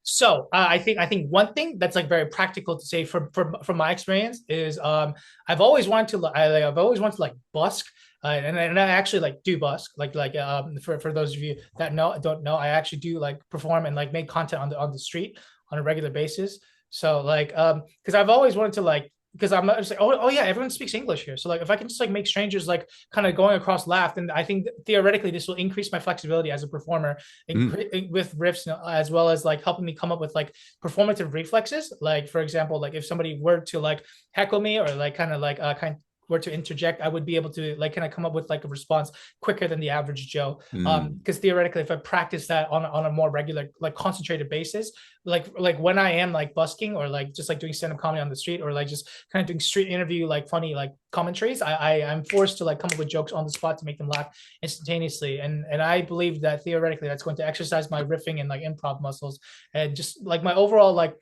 so I think one thing that's like very practical to say from my experience is I've always wanted to I've always wanted to like busk. And I actually like do busk for those of you that don't know I actually do like perform and like make content on the street on a regular basis. So like because I've always wanted to like because I'm just like oh yeah, everyone speaks English here, so like if I can just like make strangers like kind of going across laugh, then I think theoretically this will increase my flexibility as a performer Mm, with riffs, as well as like helping me come up with like performative reflexes. Like for example, like if somebody were to like heckle me or like kind of like kind were to interject, I would be able to like kind of come up with like a response quicker than the average Joe. mm. Because theoretically, if I practice that on a more regular, like concentrated basis, like when I am like busking or like just like doing stand-up comedy on the street or like just kind of doing street interview like funny like commentaries, I'm forced to like come up with jokes on the spot to make them laugh instantaneously. And I believe that theoretically that's going to exercise my riffing and like improv muscles and just like my overall like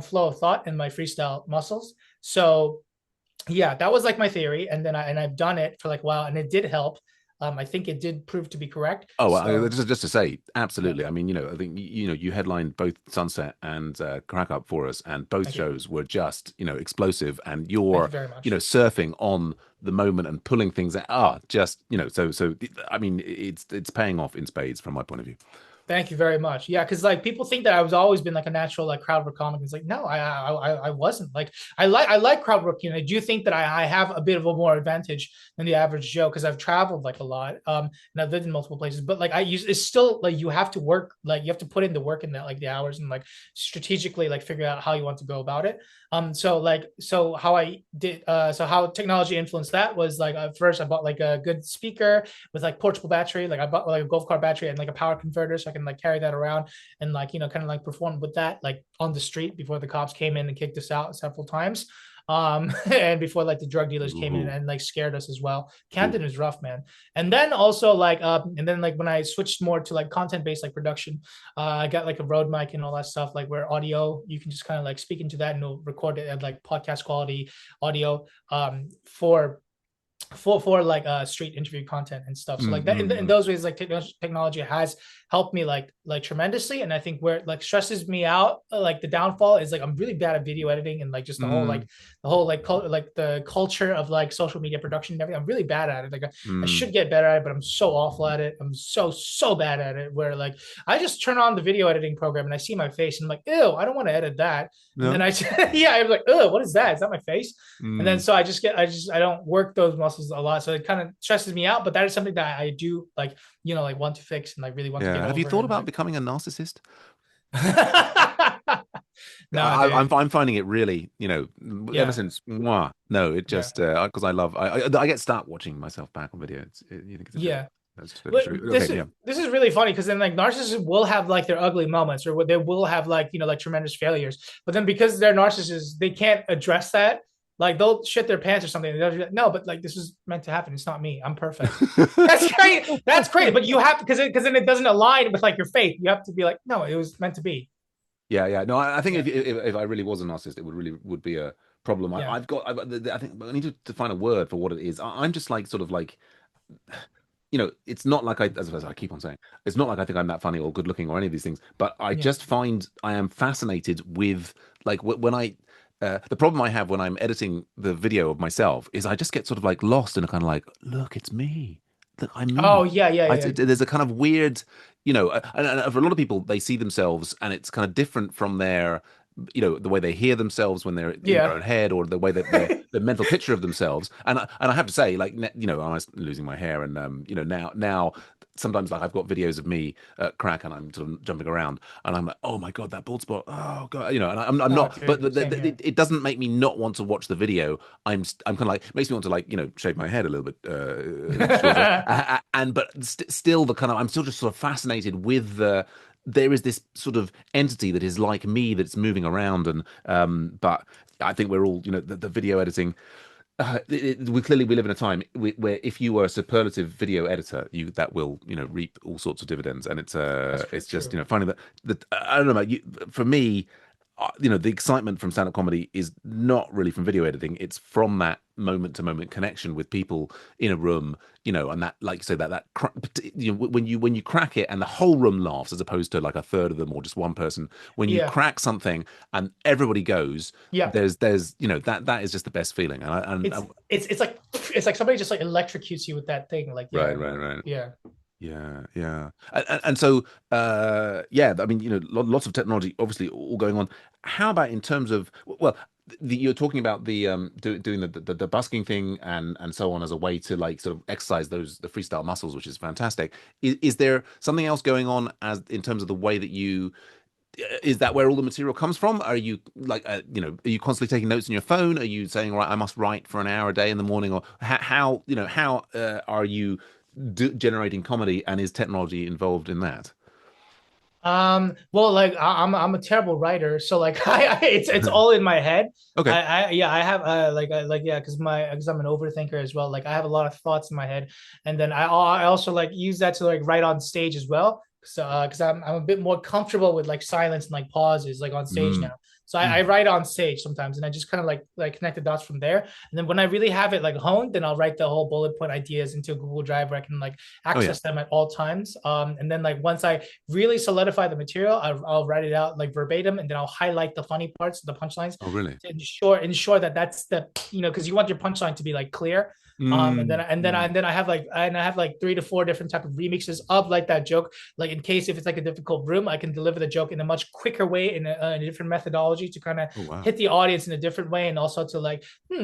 flow of thought and my freestyle muscles. So yeah, that was like my theory, and then I've done it for like a while, and it did help. I think it did prove to be correct. Oh, So just to say, yeah, absolutely. I mean, I think you headlined both Sunset and Crack Up for us, and both thank you, shows were just explosive. And thank you you're very much. surfing on the moment and pulling things out. Just so I mean, it's paying off in spades from my point of view. Thank you very much. Yeah, because like people think that I was always been like a natural like crowd work comic. It's like no, I wasn't. Like I like crowd working. I do think that I have a bit of a more advantage than the average Joe because I've traveled like a lot, and I've lived in multiple places. But like I use it's still like you have to work, like you have to put in the work in that like the hours and like strategically like figure out how you want to go about it. So how I did so how technology influenced that was like first I bought like a good speaker with like portable battery. Like I bought like a golf cart battery and like a power converter so I can like carry that around and like, kind of like perform with that like on the street before the cops came in and kicked us out several times. And before like the drug dealers came in Ooh, and like scared us as well. ooh. Camden is rough, man. And then also like and then like when I switched more to like content based like production, I got like a Rode mic and all that stuff, like where audio you can just kind of like speak into that and it'll record it at like podcast quality audio for like street interview content and stuff. So like that in Mm-hmm. those ways, like technology has helped me like tremendously. And I think where it like stresses me out, like the downfall is like I'm really bad at video editing and like just the whole like like the culture of like social media production and everything. I'm really bad at it. Like I Mm. should get better at it, but I'm so awful at it. I'm so bad at it. Where like I just turn on the video editing program and I see my face and I'm like, ew, I don't want to edit that. And then No. I yeah, I'm like, oh, what is that? Is that my face? And then Mm. so I don't work those muscles a lot. So it kind of stresses me out. But that is something that I do like, like want to fix and like really want to get Yeah. Have you over. thought And about like becoming a narcissist? nah, dude. I'm finding it really, ever Yeah. since mwah, no, it Yeah. just because I get stuck watching myself back on video. You think it's a joke? Yeah. That's totally But true. this Okay, is yeah. this is really funny because then like narcissists will have like their ugly moments or they will have like like tremendous failures. But then because they're narcissists, they can't address that. Like they'll shit their pants or something. They'll be like, no, but like this is meant to happen. It's not me. I'm perfect. That's great. That's great. But you have to because then it doesn't align with like your faith. You have to be like, no, it was meant to be. Yeah, yeah. No, I think Yeah. if I really was a narcissist, it would be a problem. Yeah. I think I need to find a word for what it is. I'm just like sort of like it's not like as I keep on saying, it's not like I think I'm that funny or good looking or any of these things, but I Yeah. just find I am fascinated with like when the problem I have when I'm editing the video of myself is I just get sort of like lost in a kind of like, look, it's me. Look, I'm Oh me. yeah, yeah, yeah. There's a kind of weird, and for a lot of people, they see themselves and it's kind of different from their, the way they hear themselves when they're in their Yeah. own head or the way that the mental picture of themselves. And I have to say, like, I was losing my hair and, now sometimes like I've got videos of me at crack and I'm sort of jumping around and I'm like, oh my God, that bald spot. Oh God, and I'm Oh, not, but dude, same here. it doesn't make me not want to watch the video. I'm kind of like, makes me want to like, shave my head a little bit shorter. But still the kind of, I'm still just sort of fascinated with there is this sort of entity that is like me that's moving around and but I think we're all the video editing we live in a time where if you are a superlative video editor you that will reap all sorts of dividends and That's it's just true. finding that I don't know about you for me the excitement from stand-up comedy is not really from video editing. It's from that moment-to-moment connection with people in a room, and that, like you say, when you crack it and the whole room laughs as opposed to like a third of them or just one person. When you Yeah. crack something and everybody goes, Yeah. there's that is just the best feeling. It's it's like somebody just like electrocutes you with that thing. Like, yeah, Right, right, right. yeah. Yeah, yeah, and so yeah. I mean, lots of technology, obviously, all going on. How about in terms of well, you're talking about the doing the busking thing and so on as a way to like sort of exercise the freestyle muscles, which is fantastic. Is there something else going on as in terms of the way that you? Is that where all the material comes from? Are you like are you constantly taking notes on your phone? Are you saying, right, I must write for an hour a day in the morning, or how are you generating comedy, and is technology involved in that? Well, like I'm a terrible writer, so like it's all in my head. Okay. Yeah, I have like yeah, because I'm an overthinker as well. Like I have a lot of thoughts in my head, and then I also like use that to like write on stage as well. So because I'm a bit more comfortable with like silence and like pauses like on stage Mm. now. So I Mm. write on stage sometimes, and I just kind of like connect the dots from there. And then when I really have it like honed, then I'll write the whole bullet point ideas into a Google Drive where I can like Oh yeah. access them at all times. And then like once I really solidify the material, I'll write it out like verbatim, and then I'll highlight the funny parts, the punchlines, Oh really? to ensure that that's the because you want your punchline to be like clear. And then Mm, and then I mm. and then I have like 3 to 4 different type of remixes of like that joke. Like in case if it's like a difficult room, I can deliver the joke in a much quicker way in a different methodology to kind of Oh wow. hit the audience in a different way, and also to like,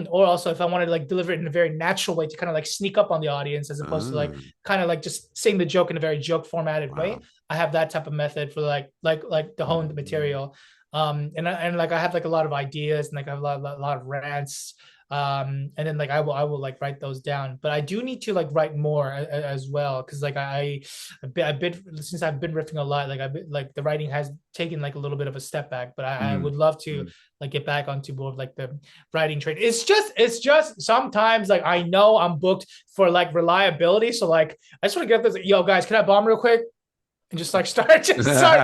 or also if I wanted to like deliver it in a very natural way to kind of like sneak up on the audience as opposed to like Oh, kind of like just saying the joke in a very joke formatted way. wow. I have that type of method for like the honed Mm. material. And like I have like a lot of ideas and like I have a lot of rants, and then like I will like write those down, but I do need to like write more as well, because like I've been since I've been riffing a lot, like I've been like the writing has taken like a little bit of a step back, but I Mm. would love to Mm. like get back onto more of like the writing trade. It's just sometimes like I know I'm booked for like reliability, so like I just want to get this, yo guys, can I bomb real quick and just like start just start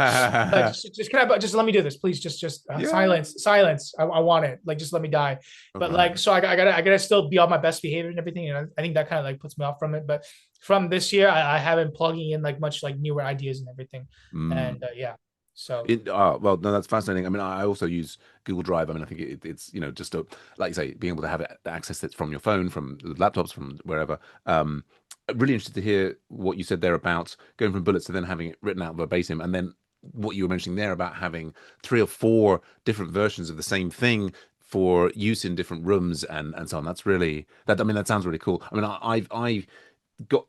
just can I just let me do this, please, just Yeah. silence. I want it, like just let me die. All But right. like so I gotta still be on my best behavior and everything, and I think that kind of like puts me off from it. But from this year I haven't plugging in like much like newer ideas and everything, and Mm. yeah, so Well, no, that's fascinating. I mean, I also use Google Drive. I mean, I think it's just a, like you say, being able to have access it from your phone, from laptops, from wherever. Really interested to hear what you said there about going from bullets to then having it written out verbatim, and then what you were mentioning there about having 3 or 4 different versions of the same thing for use in different rooms and so on. That's really that. I mean, that sounds really cool. I mean,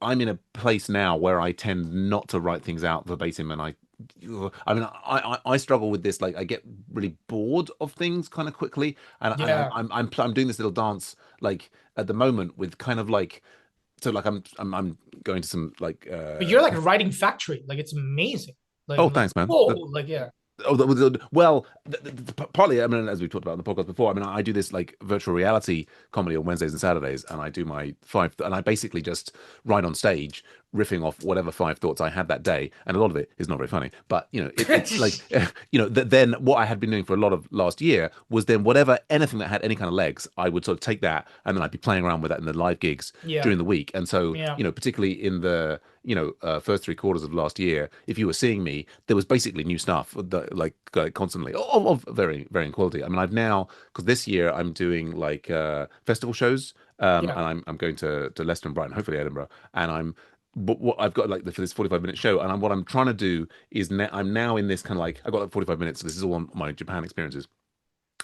I'm in a place now where I tend not to write things out verbatim, and I struggle with this. Like, I get really bored of things kind of quickly, and yeah. I'm doing this little dance like at the moment with kind of like, so like I'm going to some like But you're like a writing factory, like it's amazing, like oh, I'm like thanks, man. whoa, like yeah. Oh, well, partly, I mean, as we talked about on the podcast before, I mean, I do this like virtual reality comedy on Wednesdays and Saturdays, and I do my five, and I basically just write on stage, riffing off whatever 5 thoughts I had that day, and a lot of it is not very funny, but it's like, then what I had been doing for a lot of last year was then whatever anything that had any kind of legs, I would sort of take that, and then I'd be playing around with that in the live gigs Yeah, during the week, and so yeah, particularly in the first 3 quarters of last year, if you were seeing me, there was basically new stuff that, like constantly of very varying quality. I mean, I've now, because this year I'm doing like festival shows, yeah. and I'm going to Leicester and Brighton, hopefully Edinburgh, and but what I've got like for this 45-minute show, and what I'm trying to do is I'm now in this kind of like, I've got like 45 minutes. So this is all on my Japan experiences,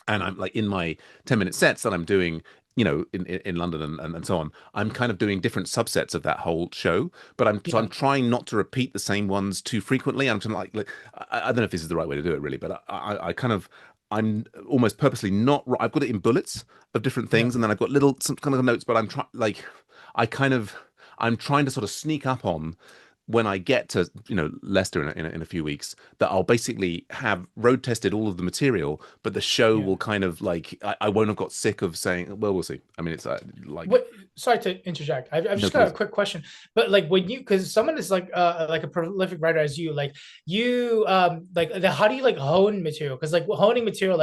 and I'm like in my 10-minute sets that I'm doing, in London and so on. I'm kind of doing different subsets of that whole show, but I'm Yeah. trying not to repeat the same ones too frequently. I'm trying to like I don't know if this is the right way to do it really, but I kind of, I'm almost purposely not. I've got it in bullets of different Yeah. things, and then I've got little some kind of notes, but I'm trying like I kind of I'm trying to sort of sneak up on when I get to Leicester in a few weeks, that I'll basically have road tested all of the material, but the show Yeah. will kind of like I won't have got sick of saying, well, we'll see. I mean, it's like What? Sorry to interject. I've no, just got a please. quick question. But like when you, because someone is like a prolific writer as you, like you how do you like hone material? Because like honing material,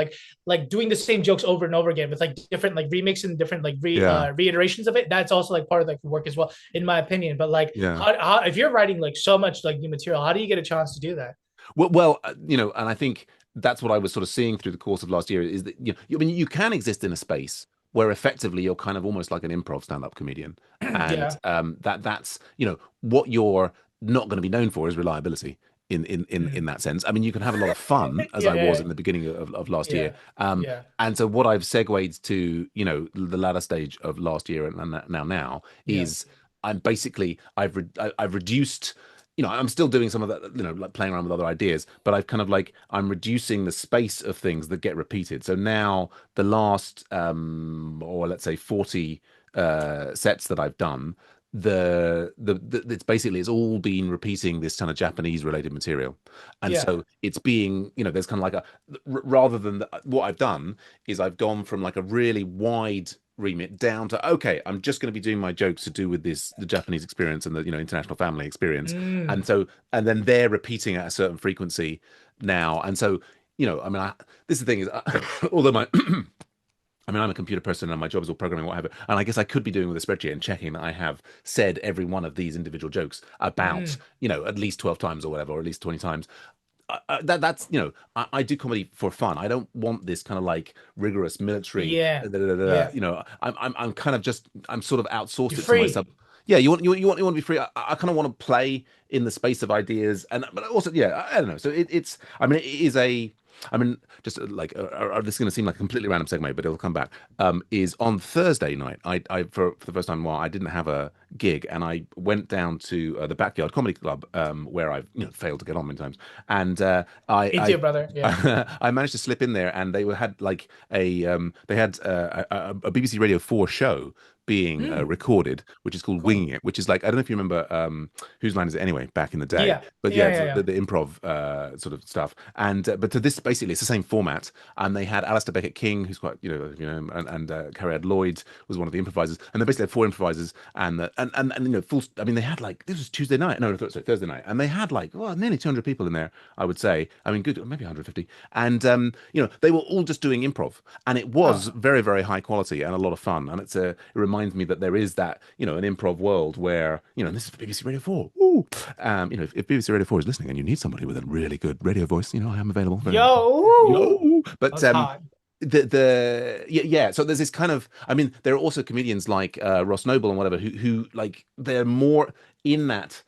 like doing the same jokes over and over again with like different like remix and different like Yeah, reiterations of it. That's also like part of like the work as well, in my opinion. But like yeah. how if you're writing like so much like new material, how do you get a chance to do that? Well, and I think that's what I was sort of seeing through the course of last year is that I mean, you can exist in a space where effectively you're kind of almost like an improv stand-up comedian, and Yeah. that's what you're not going to be known for is reliability. In Mm. that sense, I mean, you can have a lot of fun, as I Yeah. was Yeah. in the beginning of last year. Yeah. Um, Yeah. and so what I've segued to, the latter stage of last year and now Yeah. is I'm basically I've reduced, I'm still doing some of that, like playing around with other ideas, but I've kind of like, I'm reducing the space of things that get repeated. So now the last, or let's say 40 sets that I've done, it's basically, it's all been repeating this kind of Japanese related material. And Yeah. so it's being, there's kind of like rather than what I've done is I've gone from like a really wide remit down to, okay, I'm just going to be doing my jokes to do with the Japanese experience and the international family experience, Mm. and then they're repeating at a certain frequency now, and so I mean, this is the thing is, although my I mean, I'm a computer person and my job is all programming, whatever. And I guess I could be doing with a spreadsheet and checking that I have said every one of these individual jokes about, Mm. at least 12 times or whatever, or at least 20 times. that's I do comedy for fun. I don't want this kind of like rigorous military. Yeah, yeah. I'm kind of just I'm sort of You're outsourced it to myself. free. Yeah, you want to be free. I kind of want to play in the space of ideas, and but also yeah, I don't know. So it's I mean it is a I mean just like this is going to seem like a completely random segue, but it'll come back. Is on Thursday night. I for the first time in a while I didn't have a gig, and I went down to the Backyard Comedy Club, where I've failed to get on many times, and Into your brother. Yeah. I managed to slip in there, and had like they had a BBC Radio 4 show being Mm, recorded, which is called cool. Winging It, which is like I don't know if you remember Whose Line Is It Anyway back in the day, Yeah. but yeah, Yeah. it's Yeah. Yeah. the improv sort of stuff, and but to this basically it's the same format, and they had Alistair Beckett King, who's quite and Carrie Ad Lloyd was one of the improvisers, and they basically had four improvisers, and full. I mean, they had like this was Tuesday night, no, sorry, Thursday night, and they had like nearly 200 people in there, I would say. I mean, good, maybe 150, and they were all just doing improv, and it was Oh, very, very high quality and a lot of fun. And it reminds me that there is that, an improv world where, and this is BBC Radio 4. Ooh. If BBC Radio 4 is listening and you need somebody with a really good radio voice, I am available. Very much. yo, woo, Yo. that But was hot. yeah, so there's this kind of, I mean, there are also comedians like Ross Noble and whatever who like they're more in that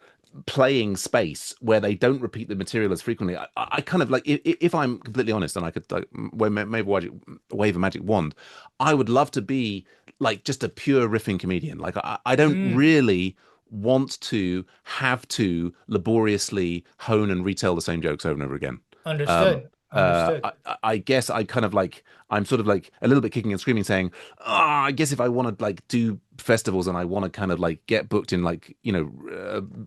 playing space where they don't repeat the material as frequently. I kind of like if I'm completely honest and I could like maybe wave a magic wand, I would love to be like just a pure riffing comedian. Like I don't Mm, really want to have to laboriously hone and retell the same jokes over and over again. Um, understood. Understood. I guess I kind of like I'm sort of like a little bit kicking and screaming, saying, "Oh, I guess if I want to like do festivals and I want to kind of like get booked in like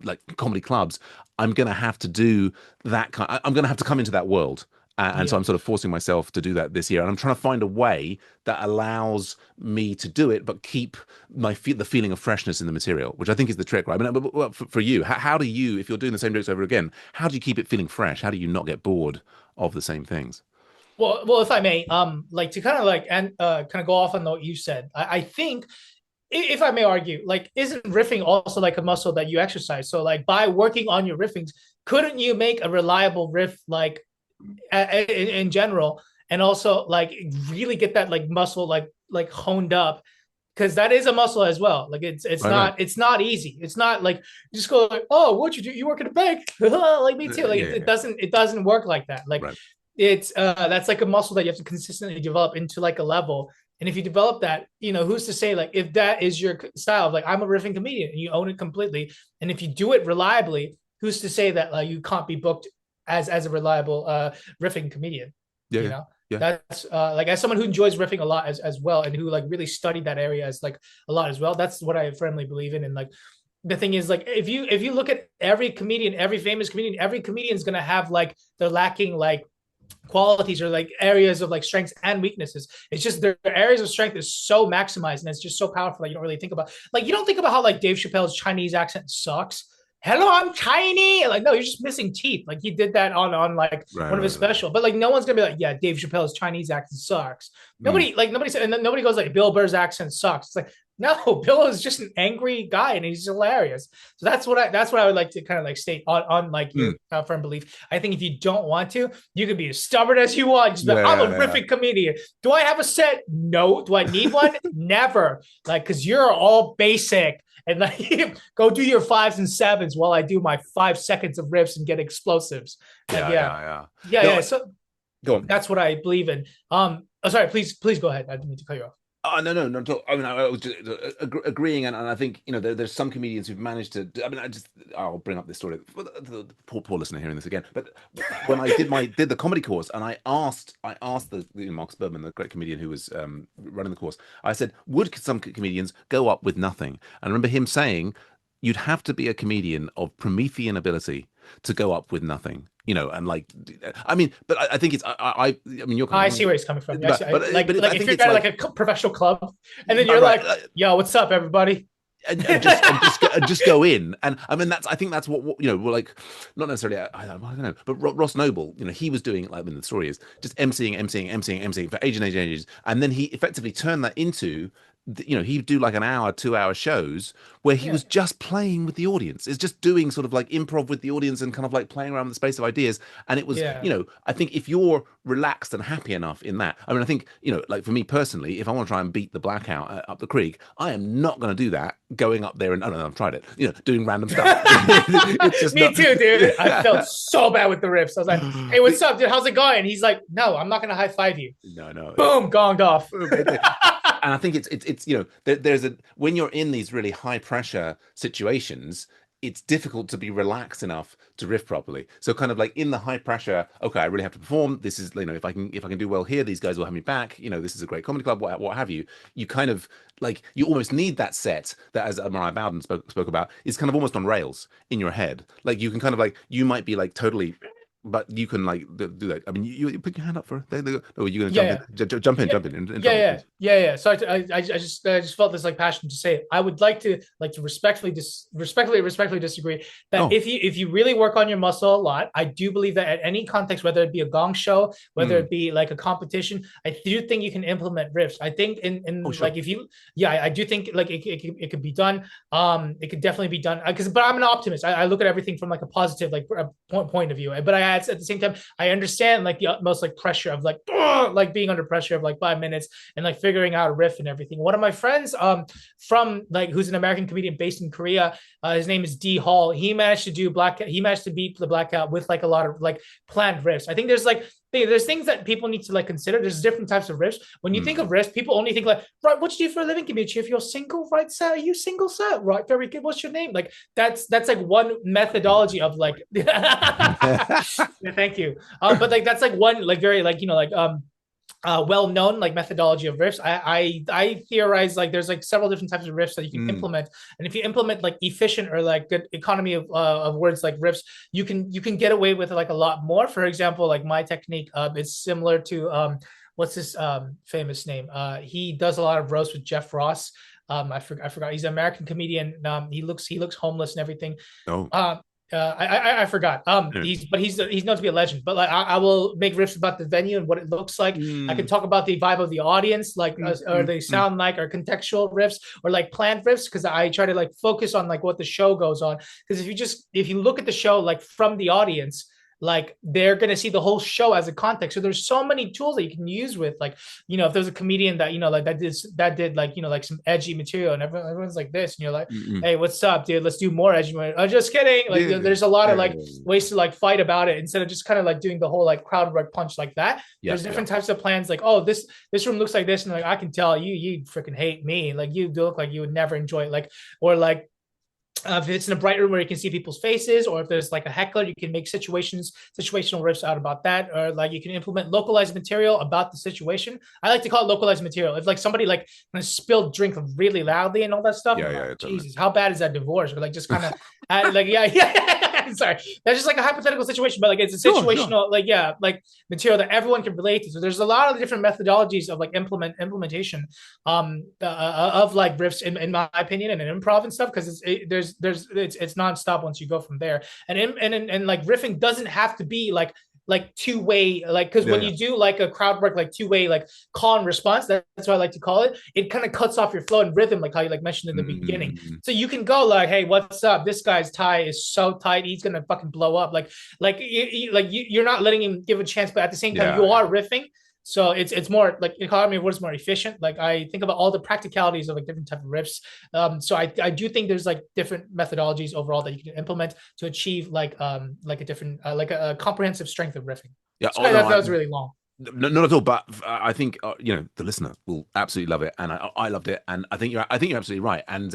like comedy clubs, I'm gonna have to do that kind. I'm gonna have to come into that world." And so Yeah. I'm sort of forcing myself to do that this year, and I'm trying to find a way that allows me to do it, but keep the feeling of freshness in the material, which I think is the trick, right? I mean, well, for you, how do you, if you're doing the same jokes over again, how do you keep it feeling fresh? How do you not get bored of the same things? Well, if I may, like to kind of like and kind of go off on what you said, I think if I may argue, like, isn't riffing also like a muscle that you exercise? So, like, by working on your riffings, couldn't you make a reliable riff, like, in general, and also like really get that like muscle like honed up? Because that is a muscle as well. Like, Right, right. it's not easy. It's not like you just go like, oh, what you do? You work in a bank, like me too. Like, Yeah, yeah, it doesn't work like that. Like, right. it's that's like a muscle that you have to consistently develop into like a level. And if you develop that, who's to say, like, if that is your style of like, I'm a riffing comedian and you own it completely, and if you do it reliably, who's to say that you can't be booked as a reliable riffing comedian? Yeah, You yeah, know, yeah. that's like, as someone who enjoys riffing a lot as well, and who like really studied that area as like a lot as well. That's what I firmly believe in. And like, the thing is, like, if you look at every comedian, every famous comedian, every comedian is gonna have like they're lacking like qualities or like areas of like strengths and weaknesses. It's just their areas of strength is so maximized and it's just so powerful that you don't really think about. Like, you don't think about how like Dave Chappelle's Chinese accent sucks. Hello, I'm Chinese. Like, no, you're just missing teeth. Like, he did that on like Right, one of his right, right. special. But like, no one's gonna be like, yeah, Dave Chappelle's Chinese accent sucks. Mm. Nobody said, and then nobody goes like, Bill Burr's accent sucks. It's like, no, Bill is just an angry guy and he's hilarious. So that's what I would like to kind of like state on like Mm. your firm belief. I think if you don't want to, you can be as stubborn as you want. Just be like, Yeah, I'm a yeah, yeah. riffing comedian. Do I have a set? No. Do I need one? Never. Like, because you're all basic. And like, go do your fives and sevens while I do my 5 seconds of riffs and get explosives. Like, Yeah, yeah, yeah, yeah. yeah, No, yeah. So go on. that's what I believe in. Sorry, please go ahead. I didn't mean to cut you off. Oh, no, no, not at all. I mean, I was just agreeing, and I think there's some comedians who've managed to. I mean, I'll bring up this story for the poor listener hearing this again. But when I did the comedy course, and I asked Marcus Berman, the great comedian who was running the course, I said, would some comedians go up with nothing? And I remember him saying, you'd have to be a comedian of Promethean ability to go up with nothing. And like, I mean, but I think it's I mean, you're kind I of, see where he's coming from. but Like I if think you're it's at like like a professional club, and then you're right, like, right. "Yo, what's up, everybody?" and just go in, and I mean I think that's what we're like, not necessarily I don't know, but Ross Noble, he was doing it like, I mean, the story is just emceeing for ages and ages and ages, and then he effectively turned that into you know, he'd do like an hour, 2 hour shows where he Yeah, was just playing with the audience. It's just doing sort of like improv with the audience and kind of like playing around with the space of ideas. And it was, yeah. you know, I think if you're relaxed and happy enough in that, I mean, I think, you know, like for me personally, if I want to try and beat the blackout up the creek, I am not going to do that going up there and, oh no, I've tried it, you know, doing random stuff. It's just Me not. too, dude. I felt so bad with the riffs. I was like, "Hey, what's up, dude? How's it going?" He's like, "No, I'm not gonna high five you." No, no. Boom, gonged off. And I think it's you know there's a when you're in these really high pressure situations, it's difficult to be relaxed enough to riff properly. So kind of like in the high pressure, okay, I really have to perform. This is, you know, if I can do well here, these guys will have me back. You know, this is a great comedy club, what have you. You kind of like you almost need that set that, as Mariah Bowden spoke about, is kind of almost on rails in your head. Like you can kind of like you might be like totally. But you can like do that. I mean, you put your hand up for. They go. Oh, you're gonna Yeah, jump yeah. in, jump in, Yeah, jump in, and yeah, jump in, yeah, please. yeah, yeah. So I just felt this like passion to say it. I would like to respectfully disagree that Oh, if you really work on your muscle a lot, I do believe that at any context, whether it be a gong show, whether mm. it be like a competition, I do think you can implement riffs. I think Oh, in sure. like if you yeah, I do think like it could be done. It could definitely be done because but I'm an optimist. I look at everything from like a positive like point of view. But I at the same time I understand like the utmost like pressure of like being under pressure of like 5 minutes and like figuring out a riff and everything. One of my friends from like who's an American comedian based in Korea, his name is D Hall. He managed to beat the blackout with like a lot of like planned riffs. I think there's things that people need to like consider. There's different types of riffs. When you think Mm. of riffs, people only think like, right, what do you do for a living, Kimichi? If you're single, right, sir, are you single, sir? Right, very good. What's your name? Like that's like one methodology of like yeah, thank you. But like that's like one like very like like well known like methodology of riffs. I theorize like there's like several different types of riffs that you can Mm. implement, and if you implement like efficient or like good economy of words like riffs, you can get away with like a lot more. For example, like my technique is similar to what's this famous name? He does a lot of roast with Jeff Ross. I forgot. He's an American comedian. He looks homeless and everything. Oh. Um, I forgot. Yeah. He's known to be a legend. But like I will make riffs about the venue and what it looks like. I can Mm. talk about the vibe of the audience, like Mm. or Mm. they Mm. sound like, or contextual riffs, or like planned riffs, because I try to like focus on like what the show goes on. Because if you look at the show like from the audience, like they're gonna see the whole show as a context. So there's so many tools that you can use with like if there's a comedian that like that did like like some edgy material and everyone's like this and you're like, Mm. Mm. hey, what's up, dude? Let's do more edgy material. I'm just kidding. Like Yeah. there's a lot of Yeah. like ways to like fight about it instead of just kind of like doing the whole like crowd work punch like that. Yeah. There's Yeah. different types of plans. Like, oh, this room looks like this, and like I can tell you freaking hate me. Like you look like you would never enjoy it. Like or like if it's in a bright room where you can see people's faces, or if there's like a heckler, you can make situational riffs out about that, or like you can implement localized material about the situation. I like to call it localized material. If like somebody like spilled drink really loudly and all that stuff, Yeah. I'm Yeah. like, Yeah, totally. Jesus, how bad is that divorce? Or like just kind of like yeah. Sorry, that's just like a hypothetical situation, but like it's a Sure. Sure. situational like material that everyone can relate to. So there's a lot of different methodologies of like implementation of like riffs in my opinion and in improv and stuff because it's nonstop once you go from there and like riffing doesn't have to be like two-way like because Yeah. when Yeah. you do like a crowd work like two-way like call and response that's what I like to call it. It kind of cuts off your flow and rhythm like how you like mentioned in the beginning, Mm. so you can go like, hey, what's up, this guy's tie is so tight he's gonna fucking blow up you're not letting him give a chance, but at the same time Yeah. you Yeah. are riffing. So it's more like economy of words more efficient. Like I think about all the practicalities of like different type of riffs. So I do think there's like different methodologies overall that you can implement to achieve like a different like a comprehensive strength of riffing. Yeah. Oh Sorry no. that was really long. No, not at all. But I think you know the listener will absolutely love it, and I loved it, and I think you're absolutely right. And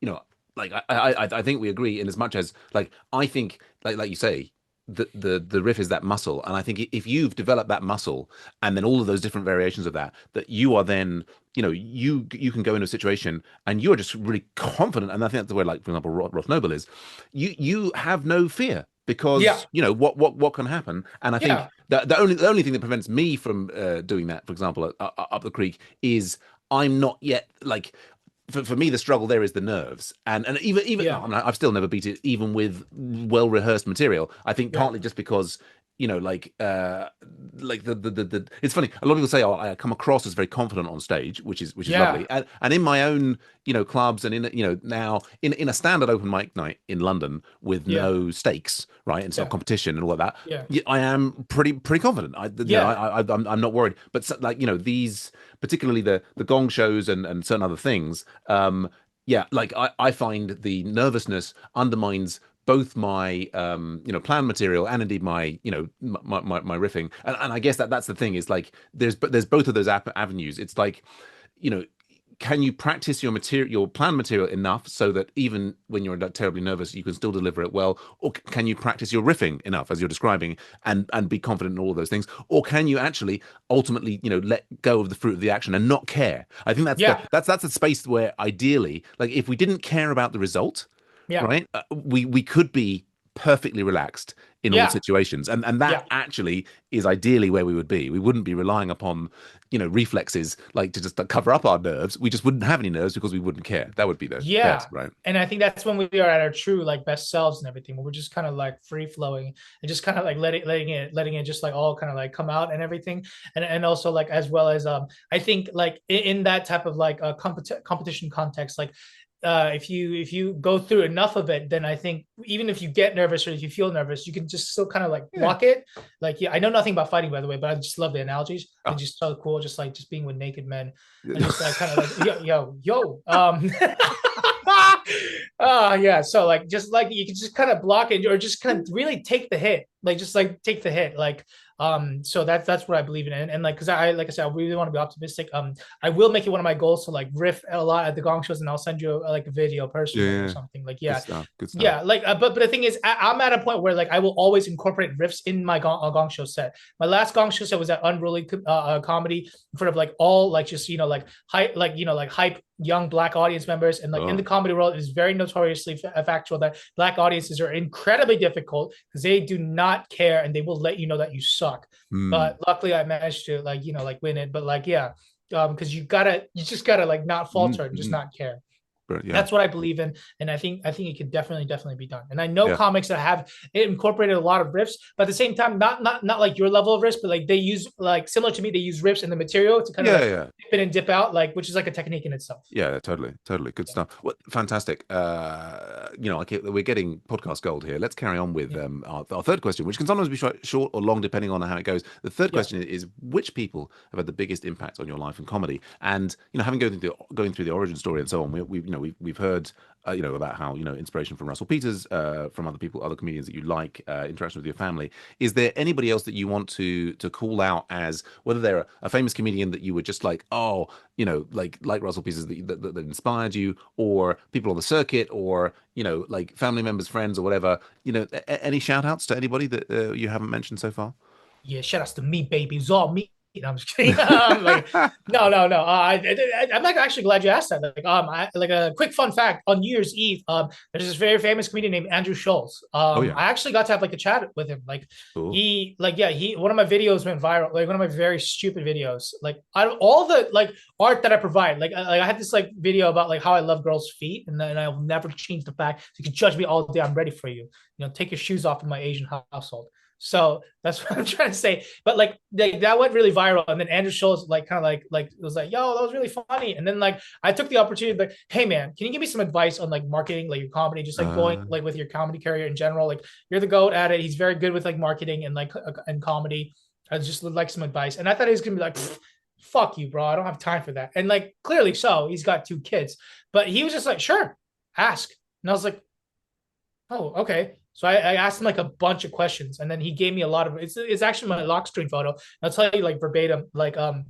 you know, like I think we agree in as much as like I think like you say. The riff is that muscle, and I think if you've developed that muscle, and then all of those different variations of that, that you are then, you know, you can go into a situation and you're just really confident, and I think that's the way, like for example, Roth Noble is, you have no fear Yeah, because you know what can happen, and I think yeah, the only thing that prevents me from doing that, for example, up the creek, is I'm not yet like for me, the struggle there is the nerves, and even yeah, I mean, I've still never beat it, even with well rehearsed material. I think yeah, partly just because like the it's funny. A lot of people say, "Oh, I come across as very confident on stage," which is Yeah, lovely. And in my own, clubs, and in, now in a standard open mic night in London with yeah, no stakes, right, and so yeah, competition and all of that, yeah, yeah, I am pretty confident. yeah, I'm not worried. But like, these, particularly the gong shows and certain other things, yeah, like I find the nervousness undermines both my plan material and indeed my my riffing. And I guess that's the thing, is like there's both of those avenues. It's like, you know can you practice your plan material enough so that even when you're terribly nervous you can still deliver it well, or can you practice your riffing enough, as you're describing, and be confident in all of those things, or can you actually ultimately let go of the fruit of the action and not care? I think yeah, that's a space where, ideally, like, if we didn't care about the result, yeah, right? We could be perfectly relaxed in all yeah, situations, and that yeah. actually is ideally where we would be. We wouldn't be relying upon, reflexes, like, to just cover up our nerves. We just wouldn't have any nerves because we wouldn't care. That would be the best, Yeah. right? And I think that's when we are at our true like best selves and everything, where we're just kind of like free flowing and just kind of like letting it just like all kind of like come out and everything. And also like, as well as I think like in that type of like a competition context, like if you go through enough of it, then I think even if you get nervous or if you feel nervous, you can just still kind of like Yeah. block it. Like, yeah, I know nothing about fighting, by the way, but I just love the analogies. They're Oh. just so cool, just like just being with naked men and just like kind of like yo yeah, so like just like you can just kind of block it or just kind of really take the hit, like just like take the hit, like so that's what I believe in. And like, because I, like I said, I really want to be optimistic. I will make it one of my goals to like riff a lot at the gong shows, and I'll send you like a video Yeah, personally or yeah. something, like, Good yeah. stuff. Good stuff. Yeah, like, but the thing is, I'm at a point where like I will always incorporate riffs in my gong show set. My last gong show set was at Unruly Comedy in front of like all like just like hype, like like hype young black audience members, and like in the Oh. comedy world, it is very notoriously factual that black audiences are incredibly difficult because they do not care and they will let you know that you suck. Hmm. But luckily, I managed to like like win it. But like, yeah, because you just gotta like not falter and just Mm-hmm. not care. But yeah. That's what I believe in, and I think it could definitely be done. And I know Yeah. comics that have incorporated a lot of riffs, but at the same time, not like your level of riffs, but like they use like similar to me, they use riffs in the material to kind of Yeah. like Yeah. dip in and dip out, like which is like a technique in itself. Yeah, totally, totally. Good Yeah, stuff. What fantastic. We're getting podcast gold here. Let's carry on with yeah, our third question, which can sometimes be short or long depending on how it goes. The third yeah. question is, which people have had the biggest impact on your life in comedy? And having going through the origin story and so on, we've heard about how inspiration from Russell Peters, from other people, other comedians that you like, interaction with your family. Is there anybody else that you want to call out, as whether they're a famous comedian that you were just like, oh, like Russell Peters, that inspired you, or people on the circuit, or like family members, friends, or whatever? Any shout outs to anybody that you haven't mentioned so far? Yeah, shout outs to me, baby. It's all me. I'm just kidding. Like, no, no, no. I'm like actually glad you asked that. Like, like a quick fun fact on New Year's Eve, there's this very famous comedian named Andrew Schulz. Oh yeah. I actually got to have like a chat with him. Like, Cool. he, like, yeah, one of my videos went viral. Like, one of my very stupid videos. Like, out of all the like art that I provide, like I had this like video about like how I love girls' feet, and then I will never change the fact you can judge me all day. I'm ready for you. Take your shoes off in my Asian household. So that's what I'm trying to say. But like that went really viral, and then Andrew Schulz like kind of like it was like, yo, that was really funny. And then like I took the opportunity, like, hey man, can you give me some advice on like marketing, like your comedy, just like going Uh, like with your comedy career in general? Like, you're the goat at it. He's very good with like marketing and like and comedy. I just would like some advice. And I thought he was gonna be like, fuck you, bro. I don't have time for that. And like clearly so, he's got 2 kids. But he was just like, sure, ask. And I was like, oh, okay. So I asked him like a bunch of questions, and then he gave me a lot of it's actually my lock screen photo. I'll tell you like verbatim, like about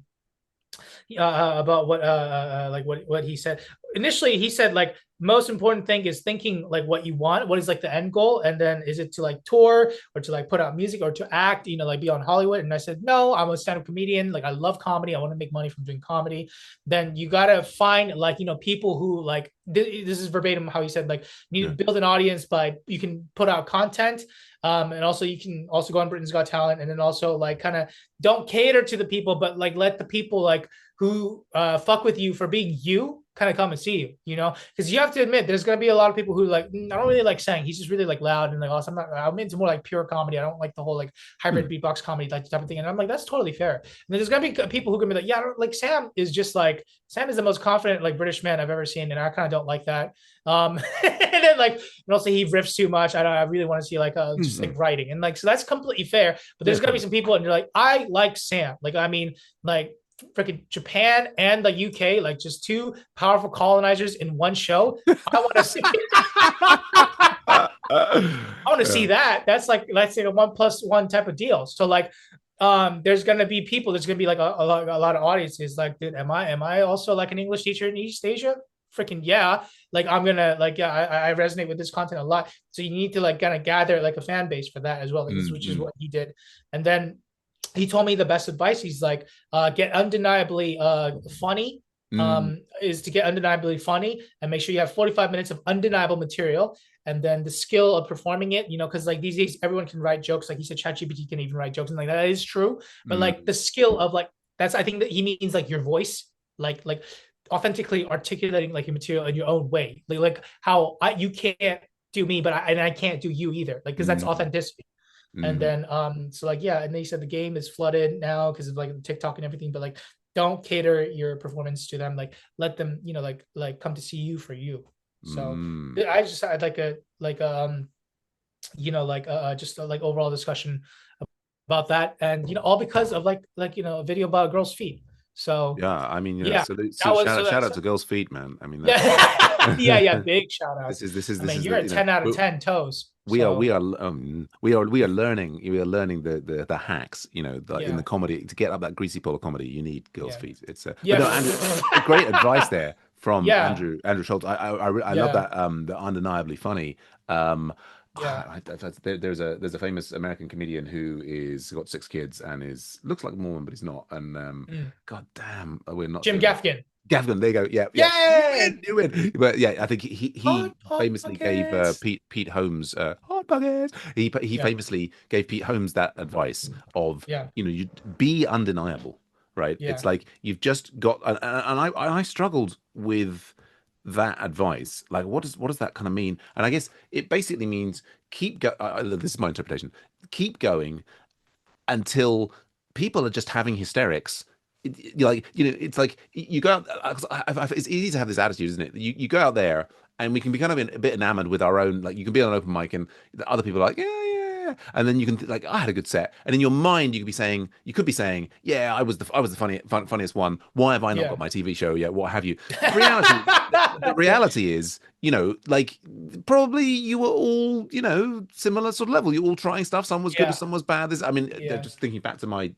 like what he said. Initially, he said like most important thing is thinking like what you want, what is like the end goal, and then is it to like tour or to like put out music or to act, like be on Hollywood. And I said, no, I'm a stand-up comedian. Like, I love comedy. I want to make money from doing comedy. Then you gotta find like people who like this is verbatim how he said, like, you need yeah. to build an audience by you can put out content. And also you can also go on Britain's Got Talent, and then also like kind of don't cater to the people, but like let the people like who fuck with you for being you kind of come and see you, you know, because you have to admit there's gonna be a lot of people who like I don't really like Sang. He's just really like loud and like awesome. I'm into more like pure comedy. I don't like the whole like hybrid Mm. beatbox comedy like type of thing. And I'm like, that's totally fair. And then there's gonna be people who can be like, yeah, like Sam is just like Sam is the most confident like British man I've ever seen, and I kind of don't like that. And then like and also he riffs too much. I really want to see like just like Mm. writing and like so that's completely fair. But Yeah, there's of gonna be course. some people and you're like, I like Sam. Like I mean, like freaking Japan and the UK, like just two powerful colonizers in one show. I want to see. I want to see Yeah. that. That's like let's say a 1+1 type of deal. So like, there's gonna be people. There's gonna be like a lot of audiences. Like, dude, am I also like an English teacher in East Asia? Freaking yeah! Like I'm gonna like yeah, I resonate with this content a lot. So you need to like kind of gather like a fan base for that as well, like, which is Mm. what he did. And then he told me the best advice. He's like, get undeniably funny. Mm. Is to get undeniably funny and make sure you have 45 minutes of undeniable material. And then the skill of performing it, you know, because like these days everyone can write jokes. Like he said, ChatGPT can even write jokes, and like that is true. But like Mm. the skill of like that's I think that he means like your voice, like authentically articulating like your material in your own way, like how you can't do me, but I can't do you either, like because that's Mm. authenticity. And Mm. then so like yeah, and they said the game is flooded now because of like TikTok and everything, but like don't cater your performance to them. Like let them, you know, like come to see you for you. So Mm. I'd like a you know like just a, like overall discussion about that, and you know all because of like you know a video about a girl's feet. So Yeah, I mean, yeah, salute, that was shout out so, to Girls' Feet, man. I mean, that's yeah yeah big shout out. I this mean is you're the a 10 out of 10 toes. we So are we are learning the hacks, in the yeah comedy to get up that greasy pole of comedy. You need Girls' yeah Feet. It's but yeah no, Andrew, great advice there from yeah Andrew Schultz. I love yeah that the undeniably funny. Um, yeah there's a famous American comedian who is got 6 kids and is looks like a Mormon, but he's not. And mm. God damn, we're not Jim doing Gaffigan. Gavin, there you go. Yeah, yeah. You win, Yay! you win. But yeah, I think he Hot famously gave pockets. Pete Holmes hot buckets. He Yeah, famously gave Pete Holmes that advice of yeah, you be undeniable, right? It's yeah, like you've just got and I struggled with that advice. Like, what does that kind of mean? And I guess it basically means keep go. This is my interpretation. Keep going until people are just having hysterics. It's like you go out. It's easy to have this attitude, isn't it? You go out there, and we can be kind of a bit enamored with our own. Like you can be on an open mic, and the other people are like, yeah, yeah, yeah, and then you can like, I had a good set, and in your mind, you could be saying, yeah, I was the funniest one. Why have I not got yeah. my TV show yet? What have you? The reality, the reality is, like probably you were all, similar sort of level. You're all trying stuff. Some was good, Yeah, some was bad. I mean, yeah. just thinking back to my,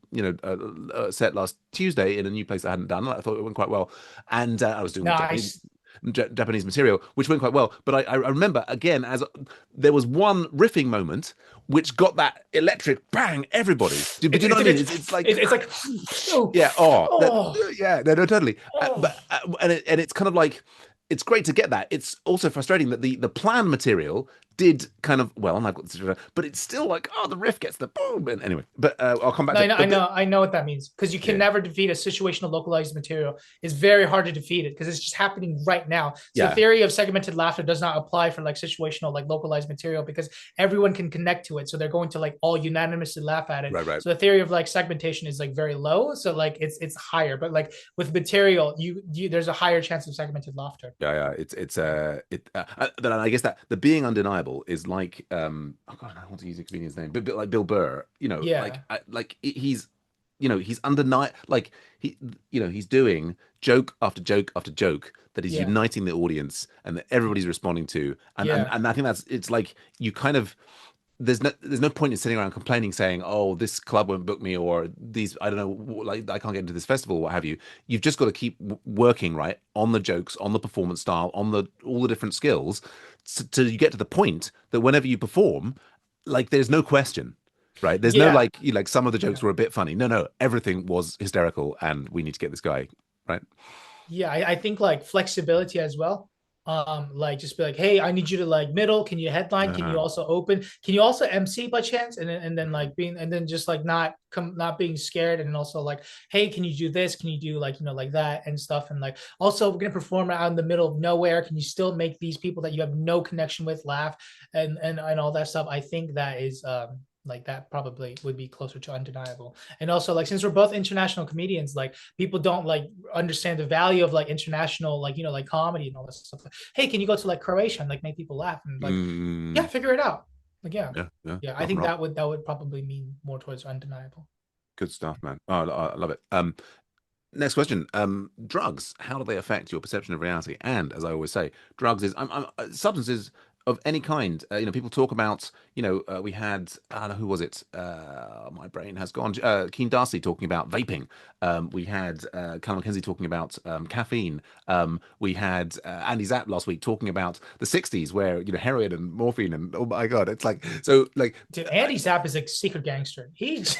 set last Tuesday in a new place I hadn't done. I thought it went quite well, and I was doing Nice. Japanese material, which went quite well. But I remember again as there was one riffing moment which got that electric bang everybody. But do you know what I mean? It's like It's like oh, yeah, oh, yeah, no, totally. oh. And it's kind of like it's great to get that. It's also frustrating that the plan material did kind of well, and I've got this, but it's still like the riff gets the boom. And anyway, but I'll come back No, to it. But I know what that means because you can yeah, never defeat a situational localized material. It's very hard to defeat it because it's just happening right now. So the yeah, theory of segmented laughter does not apply for like situational, like localized material because everyone can connect to it. So they're going to like all unanimously laugh at it. right, right. So the theory of like segmentation is like very low. So like it's higher, but like with material, you there's a higher chance of segmented laughter. Yeah, yeah. Then I guess that the being undeniable is like oh God, I want to use a comedian's name, but like Bill Burr, Yeah, he's undeniable, like he's doing joke after joke after joke that is yeah, uniting the audience and that everybody's responding to, yeah, and I think it's like you kind of there's no point in sitting around complaining saying, oh, this club won't book me, or these I don't know, like I can't get into this festival, what have you. You've just got to keep working right on the jokes, on the performance style, on the all the different skills till you get to the point that whenever you perform, like there's no question, right? There's no yeah. like like some of the Yeah. jokes were a bit funny. No, everything was hysterical and we need to get this guy right. Yeah, I think like flexibility as well. like just be like, hey, I need you to like middle, can you headline, can you Uh, also open, can you also MC by chance, and then like being, and then just like not being scared, and also like, hey, can you do this, can you do like, like that and stuff, and like also we're gonna perform out in the middle of nowhere, can you still make these people that you have no connection with laugh, and all that stuff. I think that is like that probably would be closer to undeniable. And also like, since we're both international comedians, like people don't like understand the value of like international, like like comedy and all this stuff. Like, hey, can you go to like Croatia and like make people laugh, and like, yeah, mm, figure it out. Like, yeah, yeah, yeah, yeah, I rock and think roll. that would probably mean more towards undeniable. Good stuff, man. Oh, I love it. Next question. Drugs, how do they affect your perception of reality? And as I always say, drugs is substances of any kind. People talk about, we had, I don't know, who was it? My brain has gone. Keen Darcy talking about vaping. We had Callum McKenzie talking about caffeine. We had Andy Zapp last week talking about the 60s where, heroin and morphine and oh my God, it's like, so like, Dude, Andy Zapp is like secret gangster. He's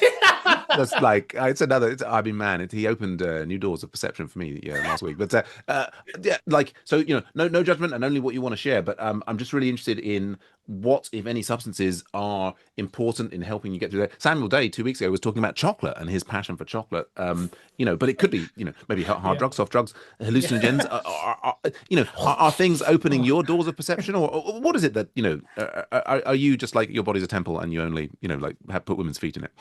that's like it's another. I mean, man, he opened new doors of perception for me, yeah, last week. But yeah, like so, no judgment and only what you want to share. But I'm just really interested in what, if any, substances are important in helping you get through that. Samuel Day 2 weeks ago was talking about chocolate and his passion for chocolate. But it could be, maybe hard yeah. drugs, soft drugs, hallucinogens. Yeah. Are things opening your doors of perception, or what is it that are you just like your body's a temple and you only like have put women's feet in it?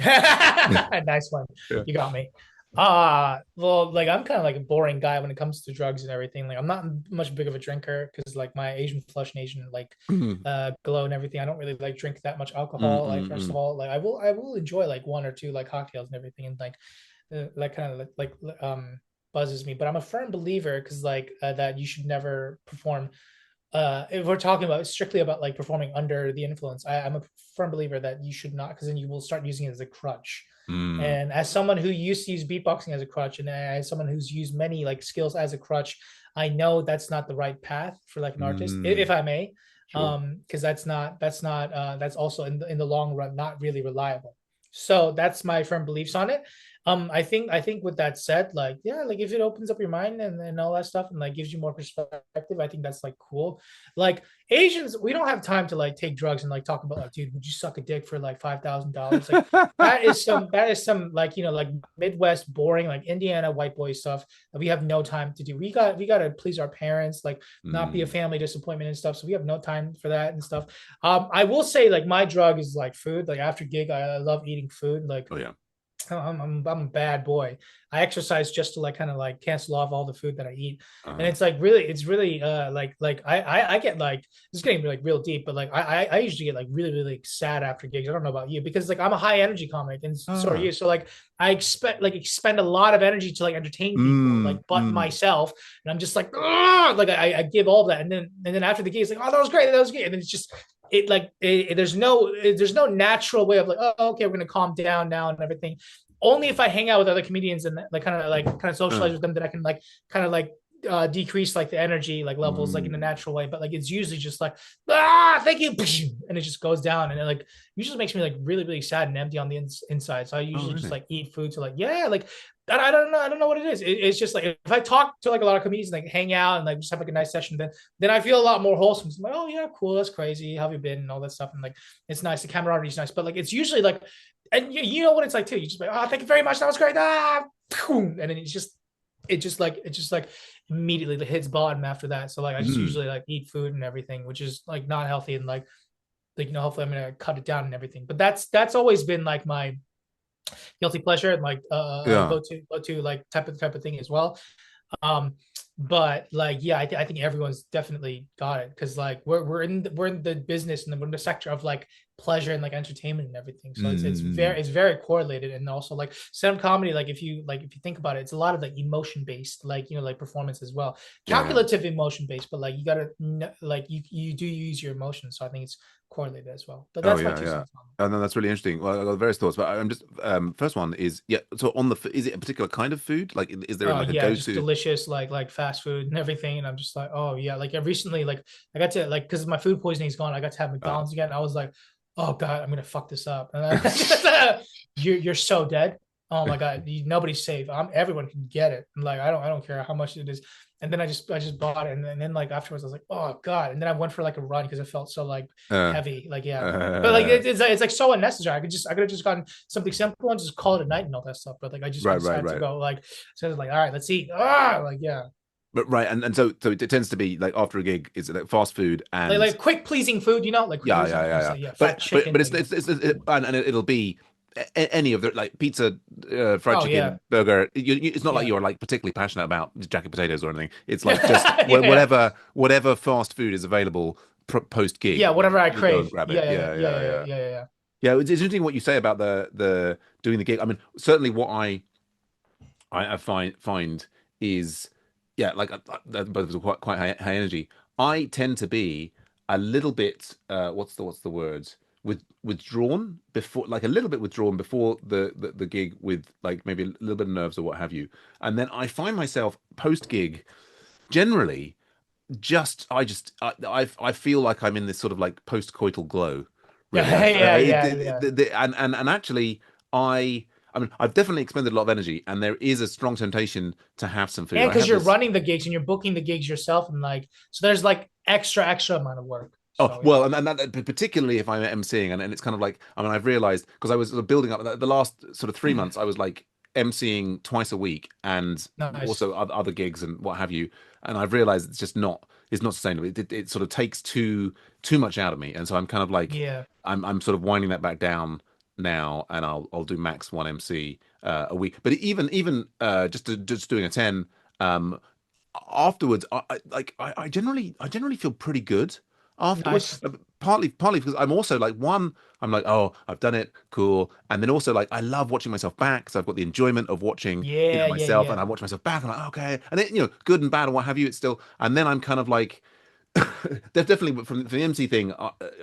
Nice one. Yeah. You got me. Well, like I'm kind of like a boring guy when it comes to drugs and everything. Like I'm not much big of a drinker because like my Asian flush and Asian like Mm, glow and everything. I don't really like drink that much mm, alcohol. Like mm, first of mm. all, like I will enjoy like one or two like cocktails and everything, and like kind of buzzes me. But I'm a firm believer because like that you should never perform if we're talking about strictly about like performing under the influence. I'm a firm believer that you should not, because then you will start using it as a crutch. Mm, And as someone who used to use beatboxing as a crutch, and as someone who's used many like skills as a crutch, I know that's not the right path for like an artist, mm. if I may. Sure. Because that's not that's also in the long run not really reliable. So that's my firm beliefs on it. I think with that said, like, yeah, like if it opens up your mind and all that stuff and like gives you more perspective, I think that's like cool. Like Asians, we don't have time to like take drugs and like talk about like, dude, would you suck a dick for like $5,000? Like that is some like like Midwest boring like Indiana white boy stuff that we have no time to do. We got to please our parents, like not be a Mm. family disappointment and stuff. So we have no time for that and stuff. I will say like my drug is like food. Like after gig, I love eating food. Like Oh yeah. I'm a bad boy. I exercise just to like kind of like cancel off all the food that I eat, and Uh, it's really like I get like, this is getting like real deep, but like I usually get like really really sad after gigs. I don't know about you because like I'm a high energy comic and so are ah. you. So like I expend a lot of energy to like entertain people, like Mm, but mm. myself, and I'm just like, "Ugh!" Like I give all of that, and then after the gig, it's like, oh, that was great, that was great, and then it's just there's no natural way of like, oh, okay, we're gonna calm down now and everything. Only if I hang out with other comedians and like kind of socialize Uh, with them, that I can like kind of like decrease like the energy like levels like in a mm. natural way. But like it's usually just like, thank you, and it just goes down, and it like usually makes me like really really sad and empty on the inside. So I Oh usually just really? like eat food to like, yeah, like I don't know what it is. It's just like if I talk to like a lot of comedians, like hang out and like just have like a nice session, then I feel a lot more wholesome. So I'm like, oh yeah, cool, that's crazy. How have you been and all that stuff, and like it's nice. The camaraderie is nice, but like it's usually like, and you know what it's like too. You just like, oh, thank you very much, that was great. And then it just like immediately hits bottom after that. So like I just Mm. usually like eat food and everything, which is like not healthy, and like hopefully I'm gonna cut it down and everything. But that's always been like my guilty pleasure and like Yeah. go to like type of thing as well. um but like yeah, I think everyone's definitely got it because like we're in the business and we're in the sector of like pleasure and like entertainment and everything, so it's Mm. very correlated. And also like stand-up comedy, like if you think about it, it's a lot of like emotion based, like like performance as well, Yeah. Yeah. calculative emotion based, but like you gotta like you do use your emotions, so I think it's correlated as well. But Oh that's my yeah. two Yeah. cents on And then that's really interesting. Well, I got various thoughts, but I'm just first one is yeah. So on the is it a particular kind of food? Like, is there like a yeah, just go-to? delicious like fast food and everything. And I'm just like, oh yeah, like I recently like I got to like, because my food poisoning is gone, I got to have Uh, McDonald's again. I was like, oh god, I'm gonna fuck this up. And you're so dead. Oh my God, nobody's safe. Everyone can get it. And like I don't care how much it is. And then I just bought it, and then like afterwards I was like, oh God. And then I went for like a run because it felt so like Uh, heavy. Like yeah. But like uh, it's like so unnecessary. I could have just gotten something simple and just call it a night and all that stuff. But like I right, right, decided to right. go like so I was like, all right, let's eat. Ah, like yeah. But right, and so it tends to be like after a gig, it's like fast food and Like quick pleasing food, like quick yeah, pleasing. yeah, yeah, So yeah. yeah, fat But chicken. it's Like yeah. and it'll be any of the like pizza, fried Oh yeah. chicken, burger. It's not like Yeah. you're like particularly passionate about jacket potatoes or anything. It's like just Yeah. whatever fast food is available post Yeah, gig, whatever I you go and crave. grab it. Yeah, yeah, Yeah, yeah, yeah, yeah, yeah. yeah, yeah, yeah. Yeah, it's interesting what you say about the doing the gig. I mean, certainly what I find is yeah, like both of us are quite high energy. I tend to be a little bit what's the word withdrawn before, like a little bit withdrawn before the gig with like maybe a little bit of nerves or what have you, and then I find myself post gig generally I feel like I'm in this sort of like post coital glow, really. Yeah, yeah, yeah, yeah. And actually, I mean, I've definitely expended a lot of energy, and there is a strong temptation to have some food. And I because had you're this. running the gigs and you're booking the gigs yourself, and like, so there's like extra amount of work. Oh So yeah. well, and particularly if I'm emceeing, and it's kind of like I mean I've realized because I was sort of building up the last sort of 3 months I was like emceeing twice a week and Nice. also other gigs and what have you, and I've realized it's not sustainable. It sort of takes too much out of me, and so I'm kind of like Yeah. I'm sort of winding that back down now, and I'll do max one MC a week. But just doing a 10 um afterwards I generally feel pretty good afterwards. Nice. Partly because I'm also like one I'm like, oh, I've done it, cool. And then also like I love watching myself back, so I've got the enjoyment of watching Yeah, yeah, myself, and yeah. I watch myself back and I'm like, okay, and it, good and bad and what have you, it's still, and then I'm kind of like definitely from the MC thing.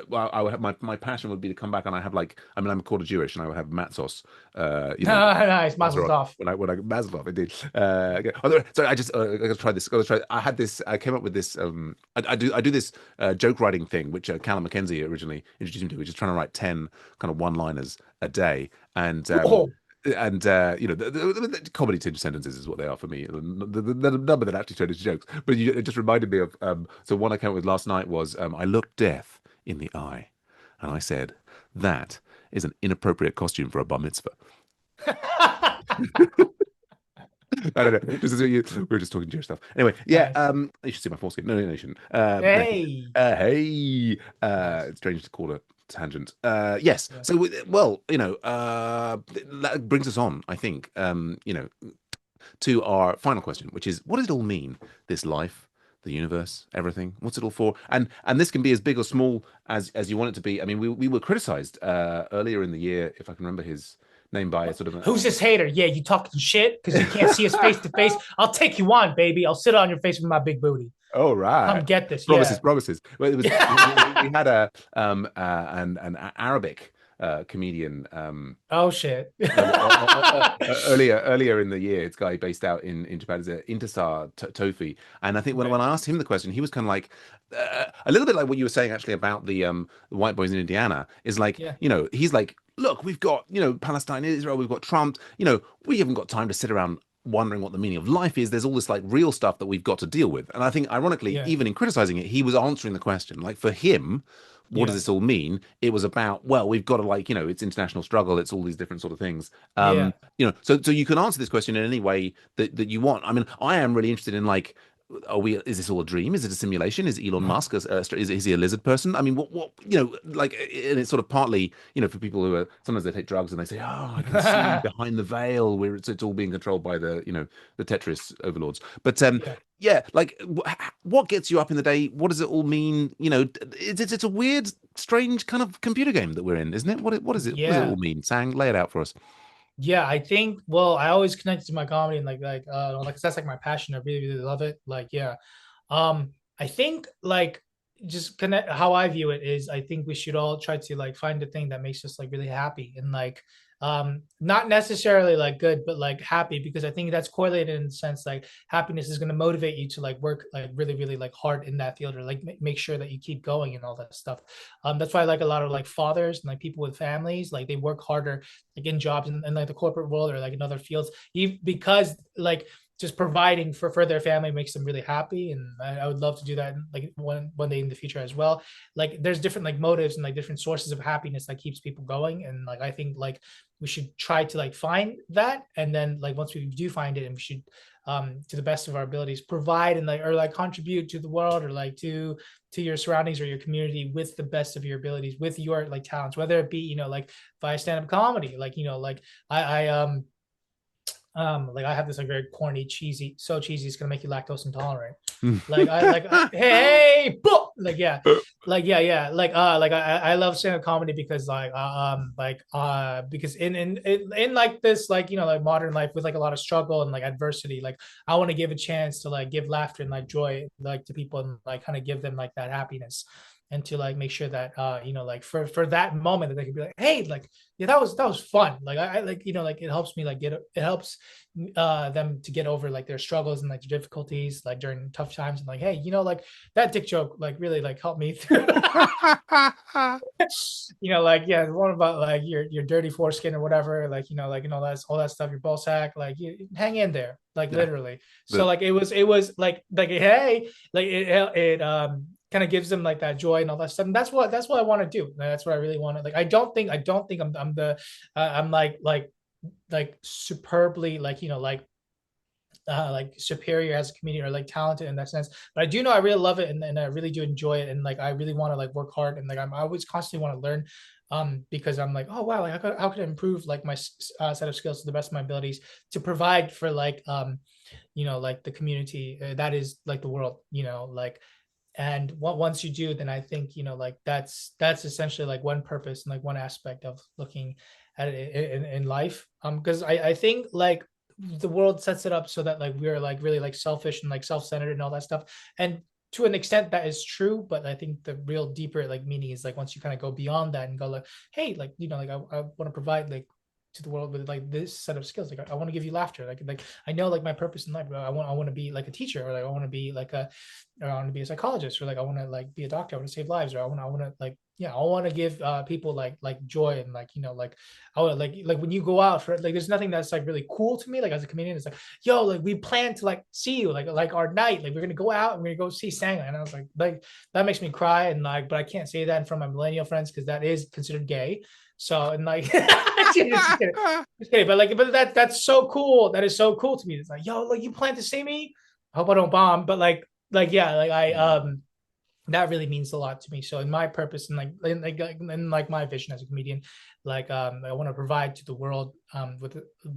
Well, I would have my passion would be to come back, and I have like, I mean, I'm quarter Jewish, and I would have matzos, Nice. Mazel Mazarov tov. when I Maslov indeed. Okay. Sorry, I just I gotta try this. Gotta try. I had this. I came up with this. I do this joke writing thing, which Callum McKenzie originally introduced me to, which is trying to write 10 kind of one-liners a day, and Whoa. the comedy tinge sentences is what they are for me. The number that actually turned into jokes. But it just reminded me of so one I came up with last night was I looked death in the eye, and I said that is an inappropriate costume for a bar mitzvah. I don't know. We were just talking Jewish stuff. Anyway, yeah. Nice. You should see my foreskin. No, you shouldn't. No. Hey. Hey. Nice. It's strange to call it tangent. Yes. Yeah. So, well, that brings us on, I think, to our final question, which is, what does it all mean? This life, the universe, everything. What's it all for? And this can be as big or small as you want it to be. I mean, we were criticized earlier in the year, if I can remember his name by a sort of Who's this hater? Yeah, you talking shit because you can't see us face to face. I'll take you on, baby. I'll sit on your face with my big booty. Oh Come right, get this. promises, Yeah. promises. Well, it was we had a an Arabic comedian Oh shit. earlier in the year. It's a guy based out in Japan. Is Intisar Tofi, and I think when Okay. I asked him the question, he was kind of like a little bit like what you were saying actually about the white boys in Indiana. Is like Yeah. he's like, look, we've got Palestine, Israel, we've got Trump. We haven't got time to sit around wondering what the meaning of life is. There's all this like real stuff that we've got to deal with. And I think ironically, Yeah. even in criticizing it, he was answering the question. Like for him, what does Yeah. this all mean? It was about, well, we've got to like, it's international struggle, it's all these different sort of things. Yeah. So you can answer this question in any way that you want. I mean, I am really interested in like, is this all a dream? Is it a simulation? Is Elon Musk is he a lizard person? I mean, what like, and it's sort of partly for people who are, sometimes they take drugs and they say, oh, I can see behind the veil where it's all being controlled by the Tetris overlords. But Yeah. yeah, like what gets you up in the day? What does it all mean? It's a weird, strange kind of computer game that we're in, isn't it? What is it? What does it Yeah. all mean? Sang, lay it out for us. Yeah, I think well, I always connect it to my comedy and like that's like my passion. I really, really love it. Like, yeah. I think like just connect how I view it is I think we should all try to like find the thing that makes us like really happy and like not necessarily like good, but like happy, because I think that's correlated in the sense like happiness is going to motivate you to like work like really, really like hard in that field, or like make sure that you keep going and all that stuff. That's why I like a lot of like fathers and like people with families, like they work harder like in jobs in like the corporate world or like in other fields, because like just providing for their family makes them really happy. And I would love to do that like one day in the future as well. Like there's different like motives and like different sources of happiness that keeps people going. And like I think like we should try to like find that. And then like once we do find it, and we should to the best of our abilities provide and like or like contribute to the world, or like to your surroundings or your community with the best of your abilities, with your like talents, whether it be, you know, like via stand-up comedy, like, you know, like I like I have this like very corny, cheesy, so cheesy it's gonna make you lactose intolerant. Like I like hey, boop! Like yeah, yeah. Like I love stand-up comedy because because in like this like, you know, like modern life with like a lot of struggle and like adversity, like I want to give a chance to like give laughter and like joy like to people, and like kind of give them like that happiness, and to like make sure that you know, like for that moment that they could be like, hey, like yeah, that was fun. Like I like, you know, like it helps me like it helps them to get over like their struggles and like their difficulties like during tough times, and like, hey, you know, like that dick joke like really like helped me through. You know, like yeah, the one about like your dirty foreskin or whatever, like, you know, like, you know, that's all that stuff, your ball sack, like you hang in there, like Yeah. literally. So like it was like hey, like it kind of gives them like that joy and all that stuff. And that's what I want to do. That's what I really want to like. I don't think I'm the I'm like superbly like, you know, like superior as a comedian or like talented in that sense, but I do know I really love it, and I really do enjoy it, and like I really want to like work hard, and like I always constantly want to learn, because I'm like, oh wow, like how could I improve like my set of skills to the best of my abilities to provide for like you know, like the community that is like the world, you know, like. And once you do, then I think, you know, like that's essentially like one purpose and like one aspect of looking at it in life, because I think like the world sets it up so that like we're like really like selfish and like self-centered and all that stuff, and to an extent that is true, but I think the real deeper like meaning is like once you kind of go beyond that and go like, hey, like, you know, like I want to provide like to the world with like this set of skills, like I want to give you laughter, like I know like my purpose in life, I want to be like a teacher, or like I want to be like or I want to be a psychologist, or like I want to like be a doctor, I want to save lives, or I want to like, yeah, I want to give people like joy, and like, you know, like I would like when you go out for like, there's nothing that's like really cool to me like as a comedian. It's like, yo, like we plan to like see you like our night, like we're gonna go out and we're gonna go see Sangha, and I was like that makes me cry, and like, but I can't say that in front of my millennial friends because that is considered gay. So, and like just kidding, but like, but that's so cool. That is so cool to me. It's like, yo, like you plan to see me. I hope I don't bomb, but like yeah, like I that really means a lot to me. So in my purpose and like my vision as a comedian, like I want to provide to the world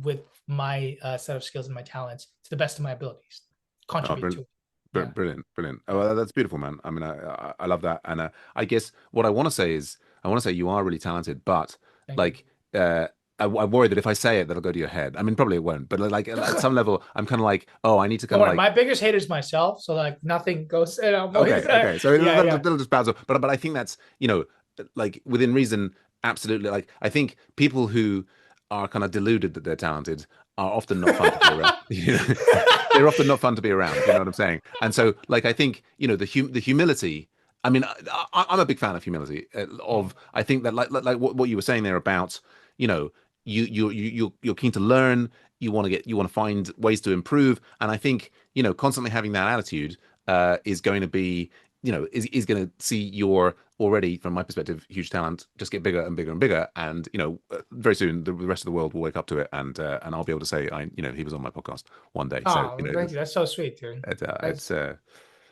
with my set of skills and my talents to the best of my abilities, Oh, contribute to brilliant. it. Yeah. Brilliant, brilliant. Oh, well, that's beautiful, man. I mean, I love that, and I guess what I want to say is, I want to say you are really talented, but Thank you. like, I'm worried that if I say it, that'll go to your head. I mean, probably it won't, but like at some level, I'm kind of like, oh, I need to Don't kind of worry, like, my biggest hate is myself. So like nothing goes in. I'm always, okay, okay, so yeah, yeah, that'll just bounce off. But I think that's, you know, like within reason, absolutely. Like I think people who are kind of deluded that they're talented are often not fun to be around. You know? They're often not fun to be around. You know what I'm saying? And so, like, I think, you know, the humility. I mean, I'm a big fan of humility. yeah, I think that like what you were saying there about, you know, you're keen to learn. You want to find ways to improve. And I think, you know, constantly having that attitude is going to be, you know, is going to see your already, from my perspective, huge talent just get bigger and bigger and bigger. And, you know, very soon the rest of the world will wake up to it, and I'll be able to say, you know, he was on my podcast one day. So, oh, you know, thank you. That's so sweet, dude. it's That's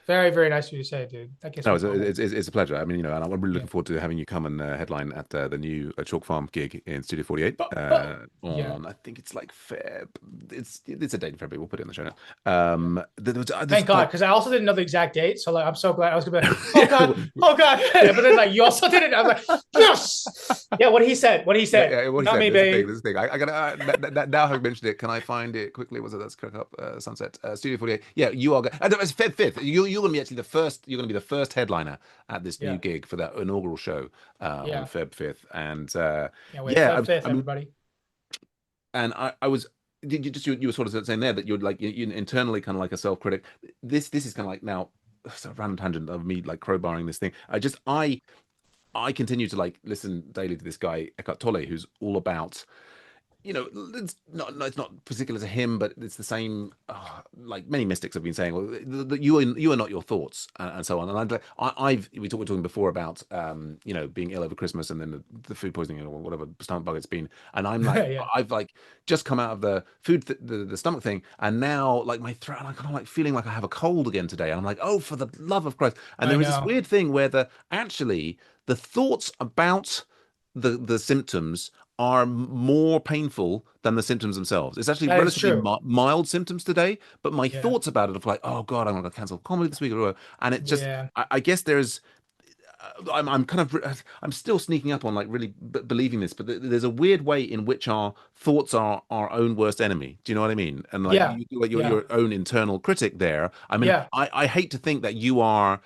very, very nice of you to say, dude. That gives no, me confidence. it's a pleasure. I mean, you know, and I'm really Yeah. looking forward to having you come and headline at the new Chalk Farm gig in Studio 48 But yeah. on, I think it's like Feb. It's a date in February. We'll put it in the show notes. Yeah. There's Thank God, like because I also didn't know the exact date. So like, I'm so glad. I was gonna be like, oh God. But then like, you also did it. I was like, yes. Yeah. What he said. What he yeah, said. yeah, what he Not said. me, There's a thing. babe. There's a thing. I gotta now have mentioned it. Can I find it quickly? Was it that's Cook Up Sunset Studio 48? Yeah, you are. It's Feb 5th. You're gonna be actually the first. You're gonna be the first headliner at this new Yeah. gig for that inaugural show on Yeah. Feb 5th. And Can't wait. yeah, Feb 5th, I mean, everybody. and I was you were sort of saying there that you're like you internally kind of like a self-critic. This is kind of like now it's a random tangent of me like crowbarring this thing. I continue to like listen daily to this guy Eckhart Tolle, who's all about, it's not particular to him, but it's the same. Like many mystics have been saying, well, that you are not your thoughts, and so on. And we were talking before about being ill over Christmas and then the food poisoning or whatever stomach bug it's been. And I'm like, Yeah, I've like just come out of the food, the stomach thing, and now like my throat, and I'm kind of like feeling like I have a cold again today. And I'm like, oh, for the love of Christ! And I there is this know. weird thing where the thoughts about the symptoms are more painful than the symptoms themselves. It's actually That is relatively true. mild symptoms today, but my Yeah, thoughts about it are like, oh God, I'm going to cancel comedy this week, and it just, yeah, I guess there's, I'm kind of, I'm still sneaking up on like really believing this, but there's a weird way in which our thoughts are our own worst enemy. Do you know what I mean? And like yeah, like yeah, your own internal critic there. I mean, yeah. I hate to think that you are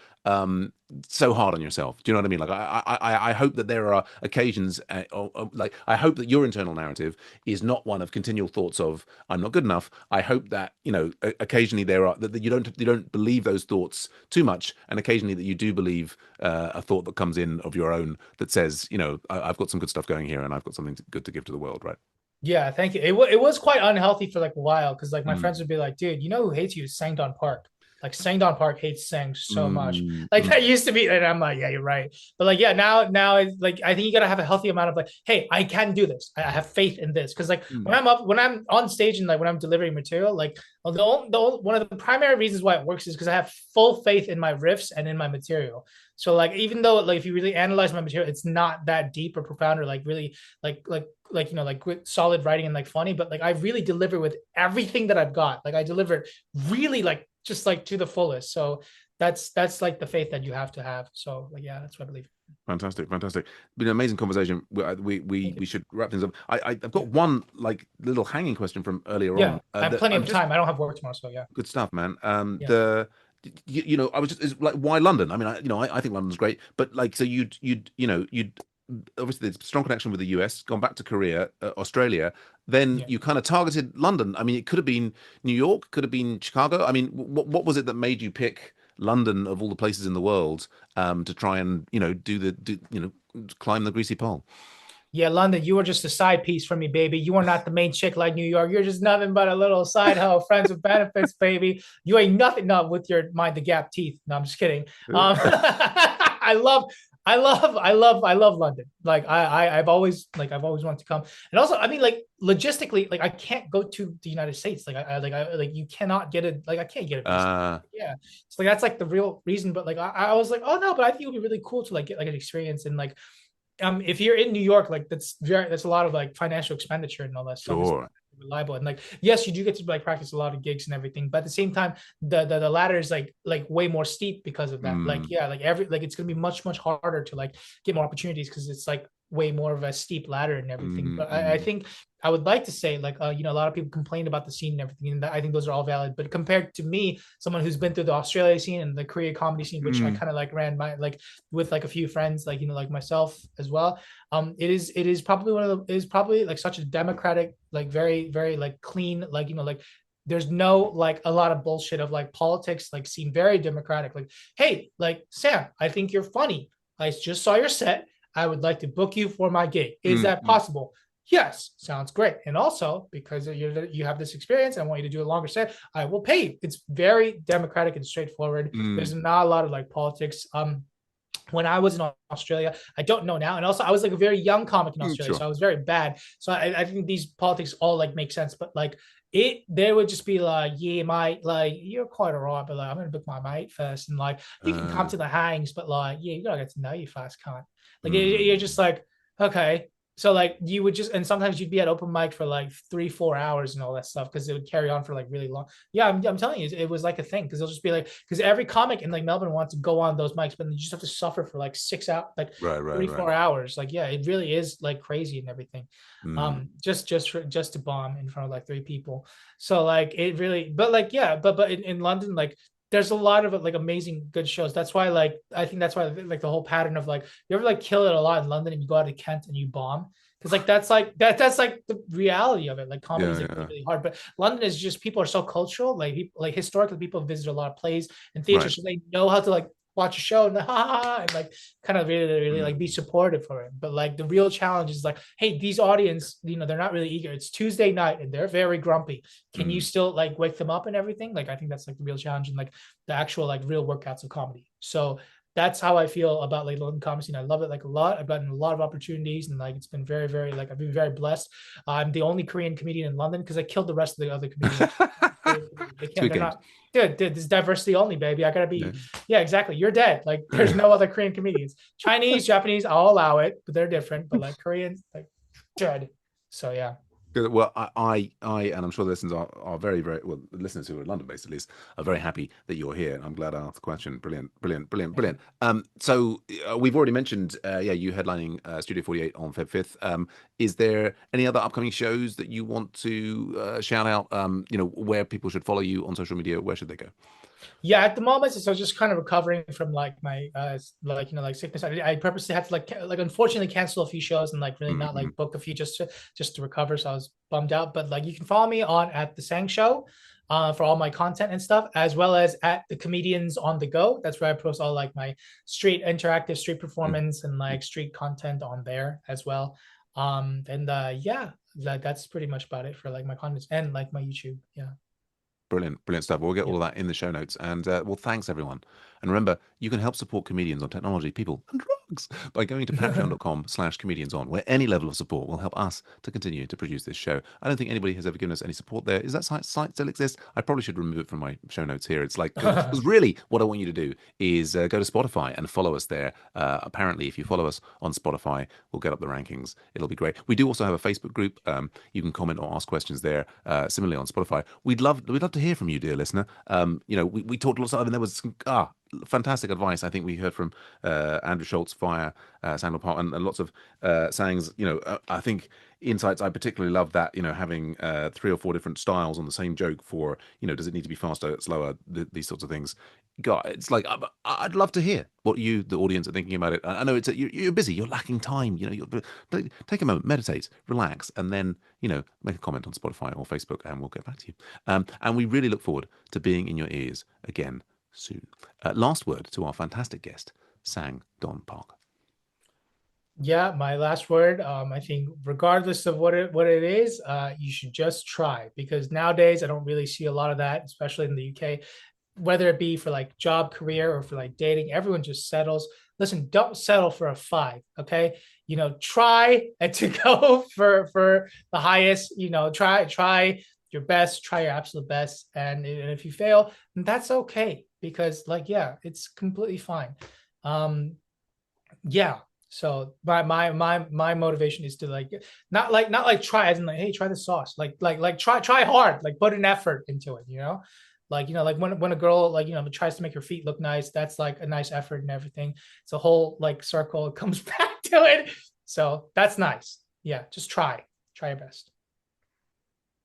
so hard on yourself. Do you know what I mean? Like I hope that there are occasions, like I hope that your internal narrative is not one of continual thoughts of I'm not good enough. I hope that occasionally there are that you don't believe those thoughts too much, and occasionally that you do believe a thought that comes in of your own that says I've got some good stuff going here and I've got something good to give to the world, right? Yeah, thank you. It was quite unhealthy for like a while because like my Mm, friends would be like, dude, you know who hates you? Sangdon Park. Like Sangdon Park hates Sang so much. mm, Like mm, that used to be, and I'm like, yeah, you're right. But like, yeah, now it's like I think you gotta have a healthy amount of like, hey, I can do this. I have faith in this. Because like mm. when I'm on stage and like when I'm delivering material, like one of the primary reasons why it works is because I have full faith in my riffs and in my material. So like even though like if you really analyze my material, it's not that deep or profound or like really like solid writing and like funny, but like I really deliver with everything that I've got. Like I deliver really like just like to the fullest. So that's like the faith that you have to have. So like yeah, that's what I believe. Fantastic, fantastic. Been an amazing conversation. Thank you. We should wrap things up. I've Yeah, got one like little hanging question from earlier yeah. on. I have That plenty I'm of just time. I don't have work tomorrow, so yeah, good stuff, man. yeah. I was just is like why London? I mean, I think London's great, but like so you'd obviously there's a strong connection with the US, gone back to Korea, Australia, then Yeah. you kind of targeted London. I mean, it could have been New York, could have been Chicago. I mean, what was it that made you pick London of all the places in the world to try and climb the greasy pole? Yeah, London, you were just a side piece for me, baby. You are not the main chick like New York. You're just nothing but a little side hoe, friends with benefits, baby. You ain't nothing, not with your mind the gap teeth. No, I'm just kidding. I love London. Like I've always wanted to come. And also, I mean, like logistically, like I can't go to the United States. Like you cannot get it. Like I can't get a visa. uh, Yeah, so like that's like the real reason. But like I was like, oh no, but I think it would be really cool to like get like an experience and like if you're in New York, like that's a lot of like financial expenditure and all that stuff is sure. reliable. And like, yes, you do get to like practice a lot of gigs and everything, but at the same time, the ladder is like way more steep because of that. Like, Mm, yeah, like it's gonna be much harder to like get more opportunities because it's like way more of a steep ladder and everything. mm, But I mm, think I would like to say like a lot of people complain about the scene and everything, and I think those are all valid. But compared to me, someone who's been through the Australia scene and the Korea comedy scene, which I mm, kind of like ran my like with like a few friends, like like myself as well. It is probably it is probably like such a democratic, like very like clean, like like there's no like a lot of bullshit of like politics, like seem very democratic. Like, hey, like Sam, I think you're funny. I just saw your set. I would like to book you for my gig. Is mm, that mm, possible? Yes, sounds great. And also, because you have this experience, I want you to do a longer set. I will pay you. It's very democratic and straightforward. mm, There's not a lot of like politics. When I was in Australia, I don't know now. And also, I was like a very young comic in Australia, sure. so I was very bad. So I think these politics all like make sense, but like they would just be like, yeah, mate, like you're quite all right, but like I'm gonna book my mate first, and like you can come Uh, to the hangs, but like yeah, you gotta get to know you first, can't like you're mm, just like okay. So like you would just and sometimes you'd be at open mic for like 3-4 hours and all that stuff because it would carry on for like really long. Yeah, I'm telling you, it was like a thing because they'll just be like because every comic in like Melbourne wants to go on those mics, but you just have to suffer for like 6 hours, like right, right, three, right. 4 hours. Like, yeah, it really is like crazy and everything. Mm, Just to bomb in front of like 3 people. So like it really, but like yeah, but in London, like there's a lot of like amazing good shows. That's why like I think that's why like the whole pattern of like you ever like kill it a lot in London and you go out to Kent and you bomb. because like that's like the reality of it. Like comedy is Yeah, like yeah. really hard, but London is just people are so cultural. Like people, like historically, people visit a lot of plays and Right. theaters, so they know how to like watch a show and ha ha ha and like kind of really like Mm, be supportive for it. But like the real challenge is like, hey, these audience, they're not really eager. It's Tuesday night and they're very grumpy. Can you mm. still like wake them up and everything? Like I think that's like the real challenge and like the actual like real workouts of comedy. So that's how I feel about like London comedy scene. I love it like a lot. I've gotten a lot of opportunities and like it's been very like I've been very blessed. I'm the only Korean comedian in London because I killed the rest of the other comedians. They can't. Squid They're Games. not. Dude, this is diversity only, baby. I gotta Yeah. be. Yeah, exactly. You're dead. Like, there's no other Korean comedians. Chinese, Japanese, I'll allow it, but they're different. But like Koreans, like dead. So yeah, Good. Well, and I'm sure the listeners are very, well, the listeners who are London based at least are very happy that you're here. And I'm glad I asked the question. Brilliant, brilliant, brilliant, yeah. brilliant. So we've already mentioned, yeah, you headlining Studio 48 on Feb 5th. Is there any other upcoming shows that you want to shout out? Where people should follow you on social media? Where should they go? Yeah, at the moment, so just kind of recovering from like my like like sickness. I purposely had to like unfortunately cancel a few shows and like really not Mm-hmm. like book a few just to recover. So I was bummed out. But like you can follow me on at the Sang Show, for all my content and stuff, as well as at the Comedians on the Go. That's where I post all like my street interactive street performance and like street content on there as well. And yeah, that's pretty much about it for like my content and like my YouTube. Yeah. Brilliant, brilliant stuff. We'll get all Yeah. of that in the show notes. And well, thanks everyone. And remember, you can help support comedians on technology, people, and drugs by going to patreon.com/comedianson, where any level of support will help us to continue to produce this show. I don't think anybody has ever given us any support there. Is that site still exist? I probably should remove it from my show notes here. It's like, because really what I want you to do is go to Spotify and follow us there. Apparently, if you follow us on Spotify, we'll get up the rankings. It'll be great. We do also have a Facebook group. You can comment or ask questions there. Similarly on Spotify. We'd love to hear from you, dear listener. We talked lots of, and there was some fantastic advice. I think we heard from Andrew Schultz via Sandal Park, and lots of sayings. I think insights. I particularly love that. Having 3 or 4 different styles on the same joke for, does it need to be faster, slower, these sorts of things. God, it's like I'd love to hear what you, the audience, are thinking about it. I know you're busy, you're lacking time. Take a moment, meditate, relax, and then make a comment on Spotify or Facebook, and we'll get back to you. And we really look forward to being in your ears again soon. Last word to our fantastic guest, Sang Don Park. Yeah, my last word. I think regardless of what it is, you should just try because nowadays I don't really see a lot of that, especially in the UK. Whether it be for like job, career, or for like dating, everyone just settles. Listen, don't settle for a 5. Okay, try to go for the highest. Try your best, try your absolute best, and if you fail, that's okay because like yeah, it's completely fine. Yeah, so my motivation is to like not like try as in like, hey, try the sauce, like try hard, like put an effort into it, like when a girl like tries to make her feet look nice, that's like a nice effort and everything. It's a whole like circle, it comes back to it. So that's nice. Yeah, just try your best.